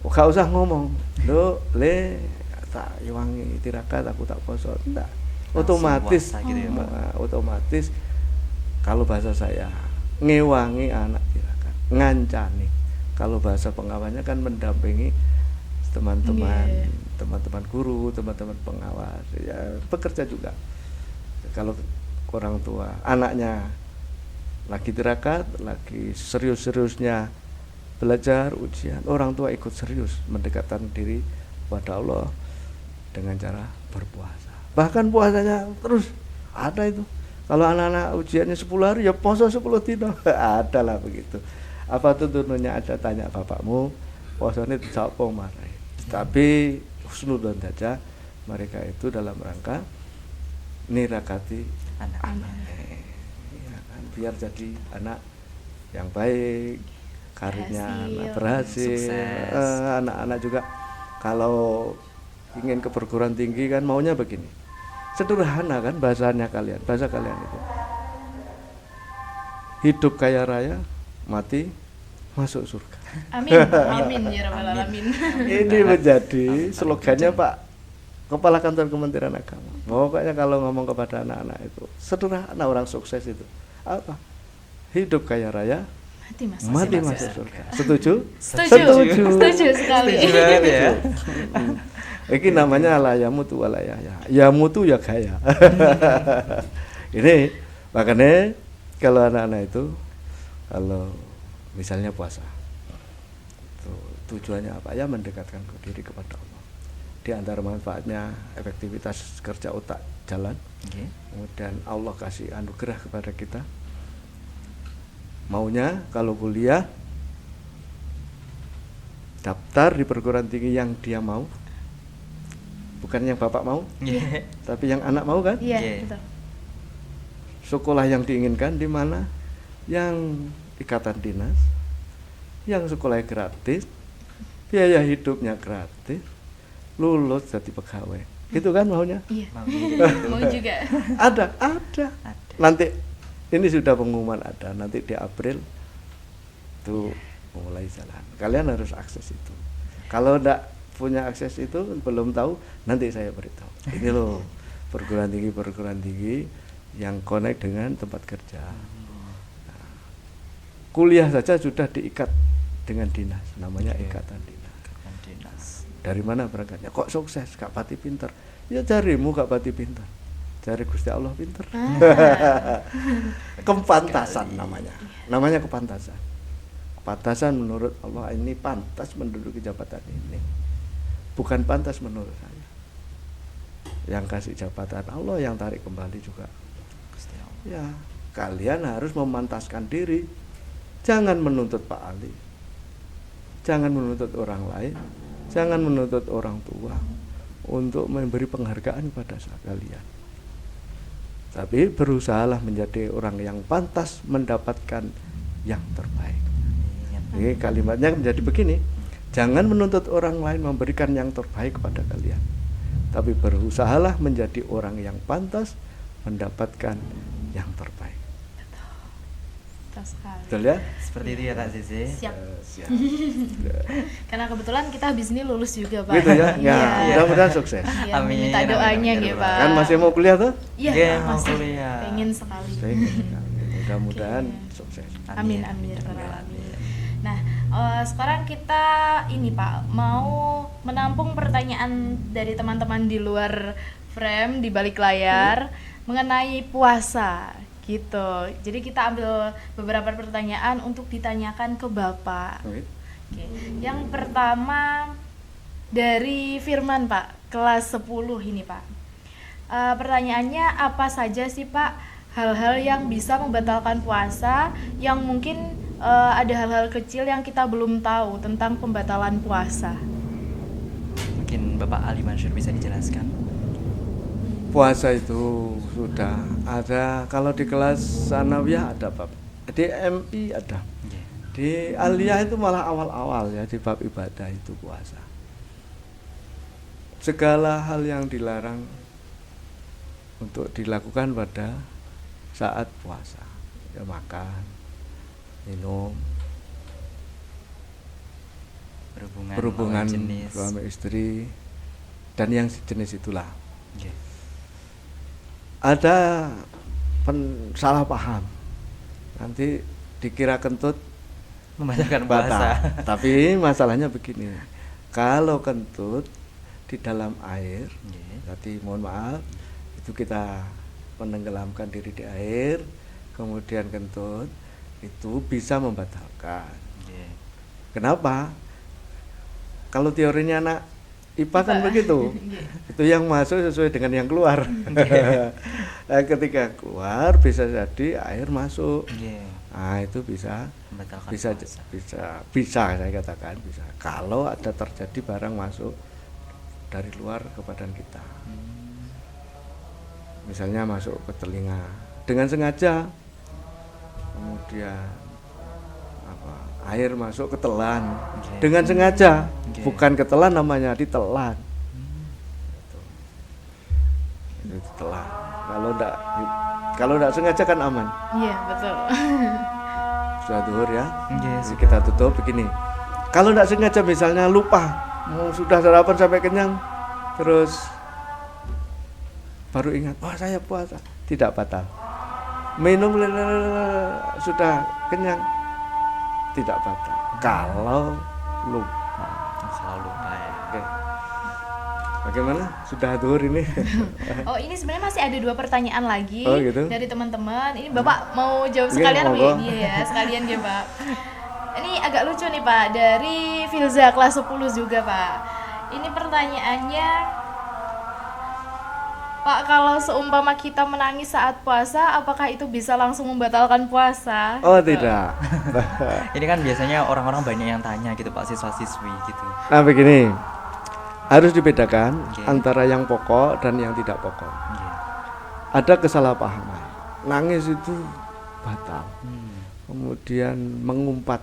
Gak usah ngomong, lo le tak wangi tirakat aku tak poso, enggak. Langsung Otomatis, puasa gitu ya, Pak. otomatis kalau bahasa saya ngewangi anak tirakat, ngancani. Kalau bahasa pengawasannya kan mendampingi teman-teman, Iya. teman-teman guru, teman-teman pengawas, ya bekerja juga. Kalau orang tua, anaknya lagi tirakat, lagi serius-seriusnya belajar ujian, orang tua ikut serius mendekatkan diri kepada Allah dengan cara berpuasa. Bahkan puasanya terus ada itu. Kalau anak-anak ujiannya 10 hari ya puasa 10 dino. Ada lah begitu. Apa tuntunannya ada, tanya bapakmu, puasanya tidak apa marah. Tapi husnudzon saja mereka itu dalam rangka nirakati Anak-anak. ya kan, biar jadi anak yang baik, karirnya berhasil. Sukses. Anak-anak juga kalau ingin ke perguruan tinggi kan maunya begini, Sederhana kan bahasanya kalian, bahasa kalian itu. Hidup kaya raya, mati masuk surga. Amin, amin ya rabbal alamin. Ini menjadi slogannya Pak Kepala Kantor Kementerian Agama. Pokoknya kalau ngomong kepada anak-anak itu sederhana, orang sukses itu apa? Hidup kaya raya, mati masuk surga. Setuju? Setuju sekali. Setuju banget ya. Ini namanya la yamutu wa la yahya. Ya mutu ya gaya. Ini makanya kalau anak-anak itu kalau misalnya puasa itu tujuannya apa? Ya mendekatkan diri kepada Allah. Di antara manfaatnya efektivitas kerja otak jalan. Kemudian Allah kasih anugerah kepada kita. Maunya kalau kuliah daftar di perguruan tinggi yang dia mau, bukan yang bapak mau, tapi yang anak mau kan? Iya, betul. Sekolah yang diinginkan di mana? Yang ikatan dinas, yang sekolahnya gratis, biaya hidupnya gratis, lulus jadi pegawai. Gitu kan maunya? Iya. Gitu. Mau juga. Ada. Nanti ini sudah pengumuman ada, nanti di April itu mulai jalan. Kalian harus akses itu. Kalau enggak punya akses itu, belum tahu, nanti saya beritahu. Ini loh perguruan tinggi yang connect dengan tempat kerja. Nah, kuliah saja sudah diikat dengan dinas, namanya ikatan dinas. Dari mana berangkatnya? Kok sukses? Gak pati pinter. Ya jarimu gak pati pinter. Jari Gusti Allah pinter. Kepantasan namanya. Namanya kepantasan. Kepantasan menurut Allah ini pantas menduduki jabatan ini. Bukan pantas menurut saya. Yang kasih jabatan Allah, yang tarik kembali juga Gusti Allah. Ya, kalian harus memantaskan diri. Jangan menuntut Pak Ali. Jangan menuntut orang lain. Jangan menuntut orang tua untuk memberi penghargaan pada kalian. Tapi berusahalah menjadi orang yang pantas mendapatkan yang terbaik. Ini kalimatnya menjadi begini. Jangan menuntut orang lain memberikan yang terbaik kepada kalian. Tapi berusahalah menjadi orang yang pantas mendapatkan yang terbaik. Betul ya? Seperti itu ya Kak Zizi. Siap. Siap. Karena kebetulan kita habis ini lulus juga, Pak. Gitu ya? Ya, Iya. mudah-mudahan sukses. Iya, Amin, minta doanya amin, gitu, amin. Pak. Kan masih mau kuliah tuh? Iya, Iya, mau masih. kuliah. Pengen sekali. Mudah-mudahan Oke. sukses. Amin, amin, ya rabbal alamin. Nah, sekarang kita ini Pak mau menampung pertanyaan dari teman-teman di luar frame, di balik layar mengenai puasa gitu. Jadi kita ambil beberapa pertanyaan untuk ditanyakan ke Bapak. Oke. Oke. Yang pertama dari Firman Pak, kelas 10 ini Pak. Pertanyaannya apa saja sih Pak hal-hal yang bisa membatalkan puasa, yang mungkin ada hal-hal kecil yang kita belum tahu tentang pembatalan puasa. Mungkin Bapak Ali Mansur bisa dijelaskan. Puasa itu sudah ada, kalau di kelas sanawiyah ada bab, di MI ada, di aliyah itu malah awal-awal ya, di bab ibadah itu puasa. Segala hal yang dilarang untuk dilakukan pada saat puasa, ya makan, minum, berhubungan jenis. suami istri dan yang sejenis itulah. Ada salah paham, nanti dikira kentut Membatalkan batal. puasa. Tapi masalahnya begini, kalau kentut di dalam air, berarti mohon maaf, itu kita menenggelamkan diri di air, kemudian kentut, itu bisa membatalkan. Kenapa? Kalau teorinya anak IPA kan begitu, itu yang masuk sesuai dengan yang keluar. Nah, ketika keluar bisa jadi air masuk. Nah, itu bisa saya katakan bisa. Kalau ada terjadi barang masuk dari luar ke badan kita, misalnya masuk ke telinga dengan sengaja, kemudian air masuk ke telan dengan sengaja, bukan ketelan namanya, ditelan. setelah. Kalau enggak sengaja kan aman. Iya, betul. Sudah zuhur ya. Nggih, Jadi kita tutup begini. Kalau enggak sengaja misalnya lupa, mau sudah sarapan sampai kenyang, terus baru ingat, wah saya puasa, tidak batal. Minum sudah kenyang, tidak batal. Kalau lupa. Selalu lupa ya. Oke. Bagaimana? Sudah zuhur ini? Oh, ini sebenarnya masih ada 2 pertanyaan lagi Oh, gitu? dari teman-teman. Ini Bapak mau jawab Iya, sekalian monggo. Iya ya, sekalian ya, Pak. Ini agak lucu nih, Pak, dari Filza kelas 10 juga, Pak. Ini pertanyaannya, Pak, kalau seumpama kita menangis saat puasa, apakah itu bisa langsung membatalkan puasa? Oh, tidak. Ini kan biasanya orang-orang banyak yang tanya gitu Pak, siswa-siswi gitu. Nah, begini. Harus dibedakan Oke. antara yang pokok dan yang tidak pokok. Nggih. Ada kesalahpahaman. Nangis itu batal. Hmm. Kemudian mengumpat,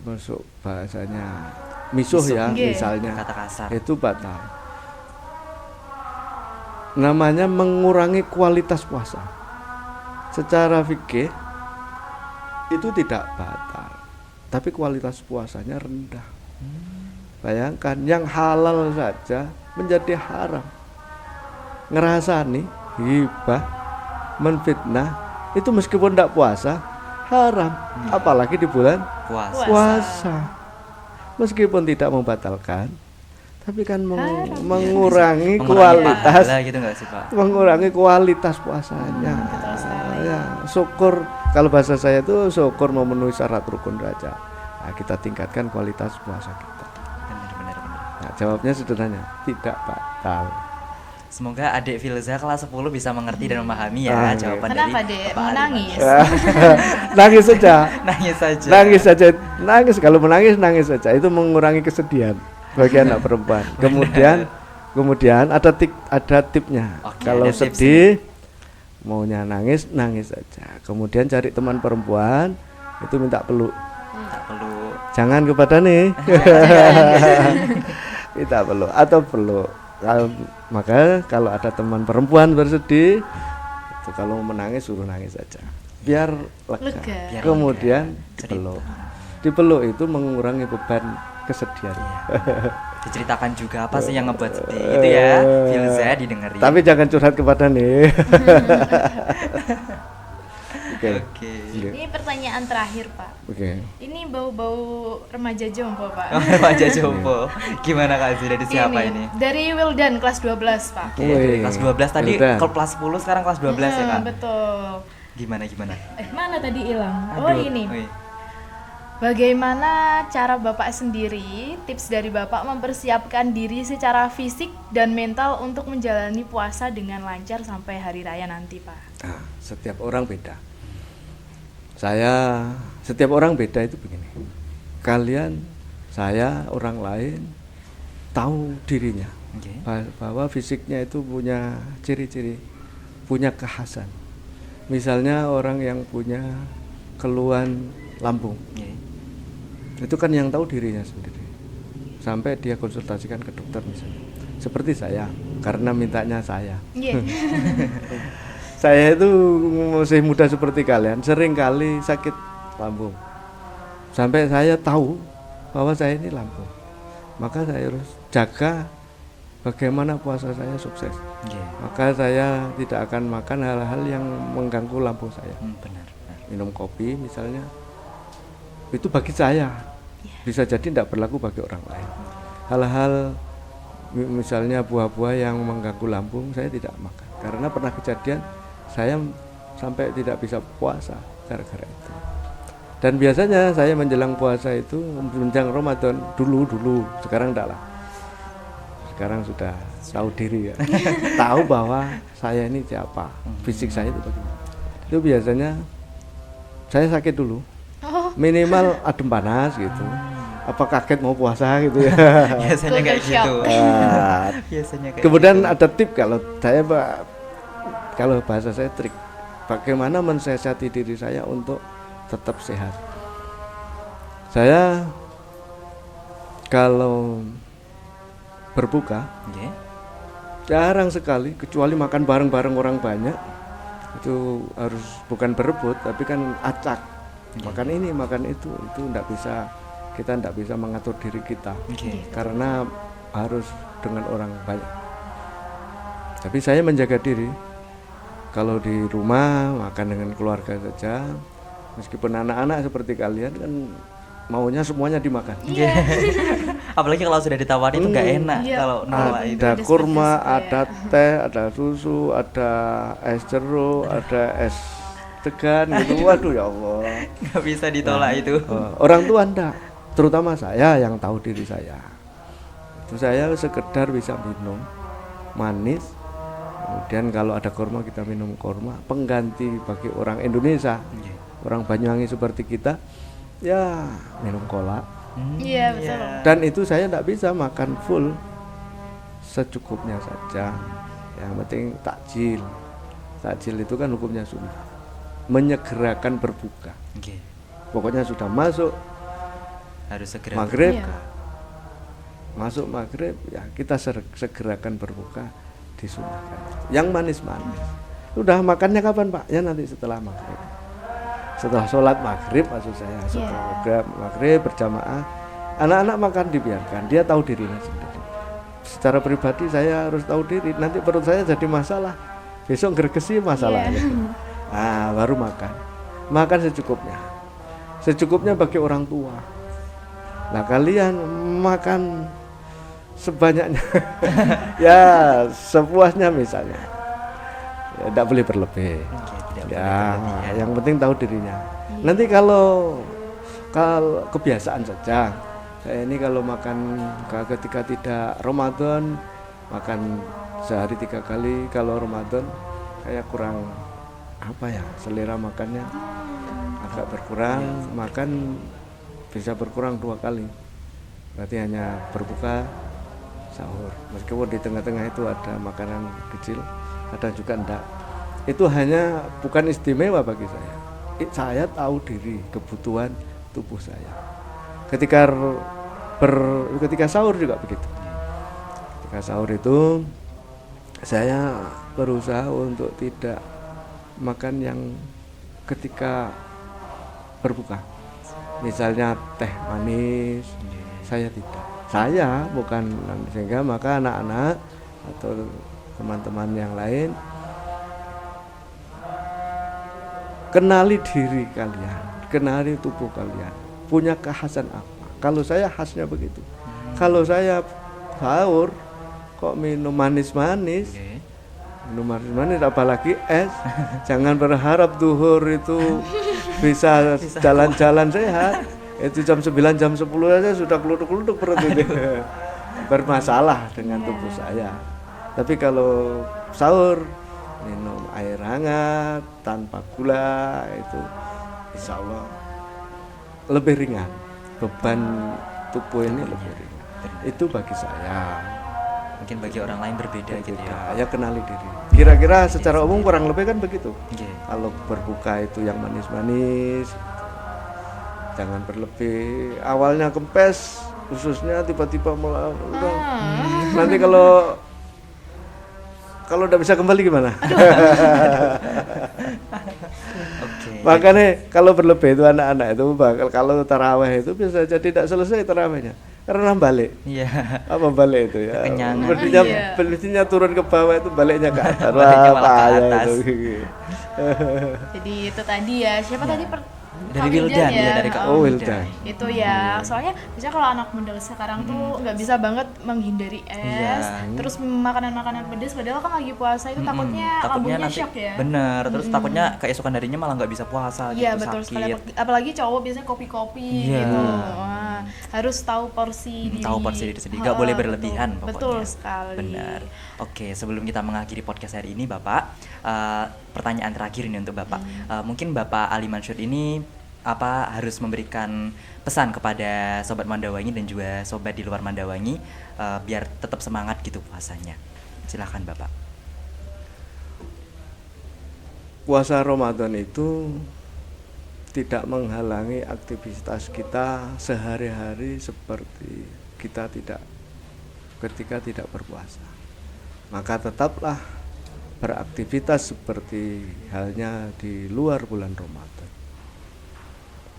masuk bahasanya misuh ya, Nggih. misalnya, Kata kasar. itu batal. Namanya mengurangi kualitas puasa. Secara fikih itu tidak batal, tapi kualitas puasanya rendah. Bayangkan yang halal saja menjadi haram. Ngerasani, hibah, menfitnah itu meskipun tidak puasa haram, apalagi di bulan Puasa. puasa. Meskipun tidak membatalkan, tapi kan mengurangi kualitas, pahala gitu nggak sih Pak? mengurangi kualitas puasanya. Ya, syukur, kalau bahasa saya itu syukur memenuhi syarat rukun raja. Nah, kita tingkatkan kualitas puasa kita. Benar. Nah, jawabnya sederhana, tidak batal. Semoga adik Filza kelas 10 bisa mengerti dan memahami Ah, ya jawaban Kenapa, dari Dek? Bapak Mau Ali. nangis? Nangis saja, Nangis saja. nangis saja, nangis. Kalau menangis nangis saja, itu mengurangi kesedihan bagi anak perempuan. Kemudian ada tipnya. Oke, Kalau ada tips sedih, maunya nangis saja. Kemudian cari teman perempuan, itu minta peluk. Tak perlu. Jangan kepada nih. Kita peluk atau peluk. Maka kalau ada teman perempuan bersedih, itu kalau menangis suruh nangis saja. Biar lega. Lega. Biar Kemudian lega. dipeluk. Dipeluk itu mengurangi beban kesedihan. Diceritakan juga apa sih yang ngebuat sedih itu ya, Filza didengerin. Tapi jangan curhat kepada nih. Oke. Oke. Ini pertanyaan terakhir, Pak. Oke. Ini bau-bau remaja jompo, Pak. Remaja jompo. Gimana Kak Zee, dari siapa ini? Dari Wildan kelas 12, Pak. Oke, dari kelas 12 tadi Wildan. ke kelas 10 sekarang kelas 12 ya Kak? Betul. Gimana? Mana tadi hilang? Oh, Aduh, ini. wih. Bagaimana cara Bapak sendiri, tips dari Bapak mempersiapkan diri secara fisik dan mental untuk menjalani puasa dengan lancar sampai hari raya nanti, Pak? Nah, setiap orang beda. Setiap orang beda itu begini. Kalian, saya, orang lain tahu dirinya. Oke. Bahwa fisiknya itu punya ciri-ciri, punya kekhasan. Misalnya orang yang punya keluhan lambung, Oke. itu kan yang tahu dirinya sendiri. Sampai dia konsultasikan ke dokter misalnya. Seperti saya, karena mintanya saya. Iya. Saya itu masih muda seperti kalian, sering kali sakit lambung. Sampai saya tahu bahwa saya ini lambung. Maka saya harus jaga bagaimana puasa saya sukses. Oke. Maka saya tidak akan makan hal-hal yang mengganggu lambung saya. Benar. Minum kopi misalnya, itu bagi saya. Bisa jadi tidak berlaku bagi orang lain. Hal-hal misalnya buah-buah yang mengganggu lambung saya tidak makan. Karena pernah kejadian saya sampai tidak bisa puasa gara-gara itu. Dan biasanya saya menjelang puasa itu menjelang Ramadan dulu, sekarang enggak lah. Sekarang sudah tahu diri ya. Tahu bahwa saya ini siapa, fisik saya itu bagaimana. Itu biasanya saya sakit dulu. Minimal adem panas gitu. Apa kaget mau puasa gitu ya. Biasanya kayak Culture gitu. Nah, Biasanya kayak kemudian gitu. ada tip kalau bahasa saya trik, bagaimana mensiasati diri saya untuk tetap sehat. Saya kalau berbuka Oke. jarang sekali, kecuali makan bareng-bareng orang banyak. Itu harus bukan berebut, tapi kan acak. Makan ini, makan itu enggak bisa, kita enggak bisa mengatur diri kita. Karena harus dengan orang banyak. Tapi saya menjaga diri. Kalau di rumah makan dengan keluarga saja, meskipun anak-anak seperti kalian kan maunya semuanya dimakan. Apalagi kalau sudah ditawari itu nggak enak kalau nolak itu. Ada kurma, ada teh, ada susu, ada es jeruk, ada es degan gitu. Waduh ya Allah. Nggak bisa ditolak itu. Orang tua enggak, terutama saya yang tahu diri saya. Itu saya sekedar bisa minum manis. Kemudian kalau ada kurma kita minum kurma, pengganti bagi orang Indonesia, orang Banyuwangi seperti kita, ya minum cola. Iya betul. Dan itu saya tidak bisa makan full, secukupnya saja. Yang penting takjil. Takjil itu kan hukumnya sunnah, menyegerakan berbuka. Pokoknya sudah masuk Harus segera maghrib, Iya. masuk maghrib ya kita segerakan berbuka, disunahkan. Yang manis-manis. Sudah makannya kapan Pak? Ya nanti setelah maghrib. Setelah sholat maghrib maksud saya, setelah maghrib berjamaah, anak-anak makan dibiarkan, dia tahu dirinya sendiri. Secara pribadi saya harus tahu diri, nanti perut saya jadi masalah, besok gergesi masalah gitu. Nah baru makan secukupnya bagi orang tua. Nah kalian makan sebanyaknya, ya sepuasnya misalnya, ya, tidak boleh berlebih. Ya, yang penting tahu dirinya. Nanti kalau kebiasaan saja, saya ini kalau makan ketika tidak Ramadan makan sehari 3 kali, kalau Ramadan kayak kurang selera makannya agak berkurang, makan bisa berkurang 2 kali. Berarti hanya berbuka, sahur. Meskipun di tengah-tengah itu ada makanan kecil, ada juga enggak. Itu hanya bukan istimewa bagi saya. Saya tahu diri, kebutuhan tubuh saya. Ketika sahur juga begitu. Ketika sahur itu saya berusaha untuk tidak makan yang ketika berbuka. Misalnya teh manis, saya tidak. Saya bukan, sehingga maka anak-anak atau teman-teman yang lain kenali diri kalian, kenali tubuh kalian, punya kekhasan apa. Kalau saya khasnya begitu. Kalau saya sahur kok minum manis-manis, apalagi es. Jangan berharap duhur itu bisa jalan-jalan sehat. Itu jam 9, jam 10 aja sudah keluduk-keluduk perut itu. Bermasalah dengan tubuh saya. Tapi kalau sahur minum air hangat tanpa gula, itu insya Allah lebih ringan, beban tubuh ini lebih ringan. Itu bagi saya. Mungkin bagi orang lain berbeda gitu ya. Ya kenali diri. Kira-kira secara umum kurang lebih kan begitu. Kalau berbuka itu yang manis-manis, jangan berlebih. Awalnya kempes, khususnya tiba-tiba nanti kalau udah bisa kembali gimana? Makanya kalau berlebih itu anak-anak itu bakal, kalau taraweh itu bisa jadi tidak selesai tarawehnya karena balik. Apa balik itu ya? Belinya turun ke bawah itu baliknya ke atas. Baliknya malah ke atas. Jadi itu tadi ya, siapa tadi dari Wildan ya, dari Kak Wildan. Itu ya, soalnya biasanya kalau anak muda sekarang tuh nggak bisa banget menghindari es, terus makanan-makanan pedas, padahal kan lagi puasa itu takutnya lambungnya nanti shock ya. bener, terus takutnya keesokan harinya malah nggak bisa puasa Iya gitu, betul sakit. sekali, apalagi cowok biasanya kopi-kopi gitu. Wah, harus tahu porsi diri. Tahu porsi diri sendiri, nggak boleh berlebihan pokoknya. Betul sekali. Benar. Oke, sebelum kita mengakhiri podcast hari ini, Bapak, pertanyaan terakhir ini untuk Bapak. Mungkin Bapak Ali Mansur ini harus memberikan pesan kepada sobat Mandawangi dan juga sobat di luar Mandawangi biar tetap semangat gitu puasanya. Silakan Bapak. Puasa Ramadan itu tidak menghalangi aktivitas kita sehari-hari seperti kita ketika tidak berpuasa. maka tetaplah beraktivitas seperti halnya di luar bulan Ramadan.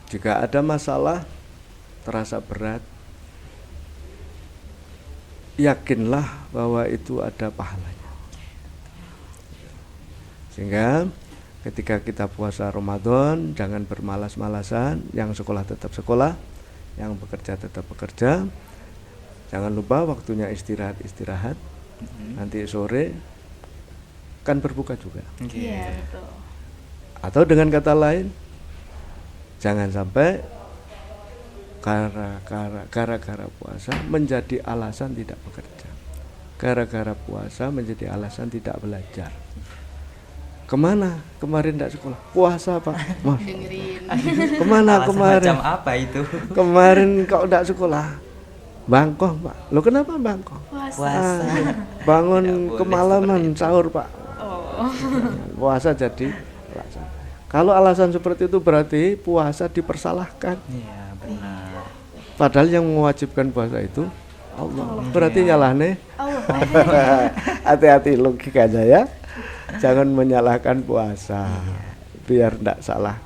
Jika ada masalah terasa berat, yakinlah bahwa itu ada pahalanya. Sehingga ketika kita puasa Ramadan, jangan bermalas-malasan, yang sekolah tetap sekolah, yang bekerja tetap bekerja. Jangan lupa waktunya istirahat. Nanti sore kan berbuka juga. Iya, betul. Atau dengan kata lain, jangan sampai gara-gara puasa menjadi alasan tidak bekerja. Gara-gara puasa menjadi alasan tidak belajar. Kemana kemarin tidak sekolah? Puasa Pak. Mas. Dengerin. Kemana Alasan kemarin? macam apa itu? Kemarin kau tidak sekolah. Bangkok Pak. Lo kenapa bangkok? Puasa. Bangun Tidak boleh kemalaman seperti itu. sahur Pak. Puasa jadi alasan. Kalau alasan seperti itu berarti puasa dipersalahkan. Iya, benar. Padahal yang mewajibkan puasa itu Allah. Berarti nyalahnya hati-hati logikanya ya. Jangan menyalahkan puasa. Biar tidak salah.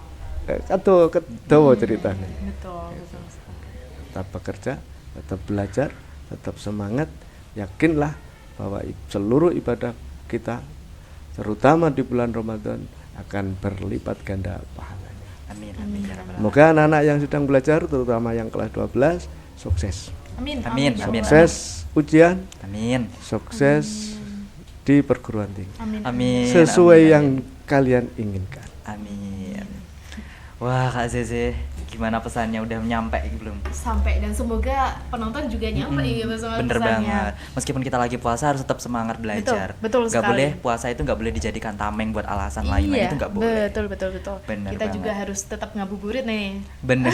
Ketua ceritanya. Betul. Tetap bekerja, tetap belajar, tetap semangat. Yakinlah bahwa seluruh ibadah kita terutama di bulan Ramadan akan berlipat ganda pahalanya. Amin, amin ya rabbal alamin. Semoga anak-anak yang sedang belajar terutama yang kelas 12 sukses. Amin. Amin, amin. Sukses ujian, Amin. sukses di perguruan tinggi. Amin. Amin. Sesuai amin, yang kalian inginkan. Amin. Wah, Kak Zeze, gimana pesannya, udah nyampe belum? Sampai, dan semoga penonton juga nyampe gitu sama Bener pesannya. banget. Meskipun kita lagi puasa harus tetap semangat belajar. Betul Gak sekali. boleh, puasa itu nggak boleh dijadikan tameng buat alasan lain. Itu nggak boleh. Betul. Bener Kita juga banget. harus tetap ngabuburit nih. Bener.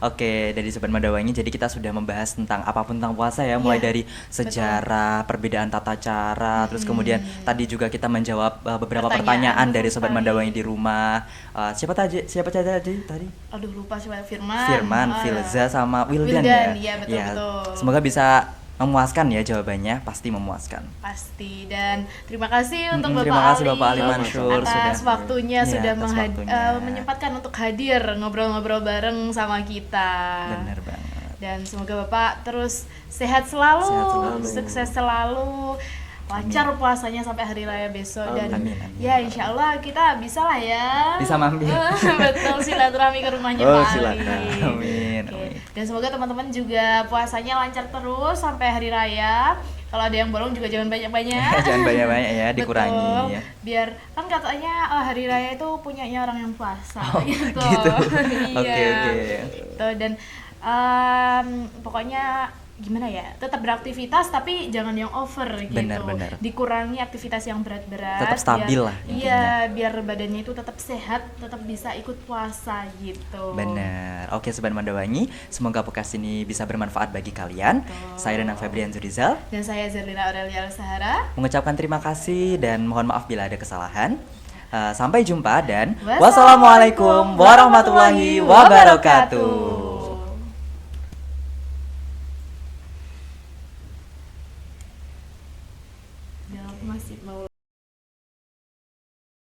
Oke, dari Sobat Mandawangi, jadi kita sudah membahas tentang apapun tentang puasa ya, mulai Iya, dari sejarah, perbedaan tata cara, terus kemudian tadi juga kita menjawab beberapa pertanyaan dari Sobat sekali. Mandawangi di rumah. Siapa saja tadi? Aduh, lupa siapa Firman. Firman, Ah. Filza sama Wildan, Wildan, ya. iya, betul. Semoga bisa memuaskan ya jawabannya, pasti memuaskan. Pasti, dan terima kasih untuk Bapak Terima kasih Ali Bapak Ali Mansur atas sudah- waktunya Iya, sudah atas waktunya. menyempatkan untuk hadir ngobrol-ngobrol bareng sama kita. Bener banget. Dan semoga Bapak terus sehat selalu, Sehat selalu. sukses selalu, lancar puasanya sampai hari raya besok. Dan Amin, amin. ya insya Allah kita bisa lah ya. Bisa mampir. Betul, silaturahmi ke rumahnya Oh, Pak Ali. silakan. Amin, Oke. amin. Dan semoga teman-teman juga puasanya lancar terus sampai hari raya. Kalau ada yang bolong juga jangan banyak-banyak. Jangan banyak-banyak ya, dikurangi Betul. ya. Biar kan katanya hari raya itu punyanya orang yang puasa Oh, gitu. gitu. Iya. Oke. Gitu. Dan pokoknya gimana ya, tetap beraktivitas tapi jangan yang over gitu. Benar. Dikurangi aktivitas yang berat-berat. Tetap stabil lah intinya. Iya, biar badannya itu tetap sehat, tetap bisa ikut puasa gitu. Bener. Oke Sobat Mandawangi, semoga podcast ini bisa bermanfaat bagi kalian. Saya Danang Febrian Zurizal Dan saya Zerlina Aurelia Al-Sahara. mengucapkan terima kasih dan mohon maaf bila ada kesalahan. Sampai jumpa dan Wassalamualaikum wassalamualaikum warahmatullahi wabarakatuh.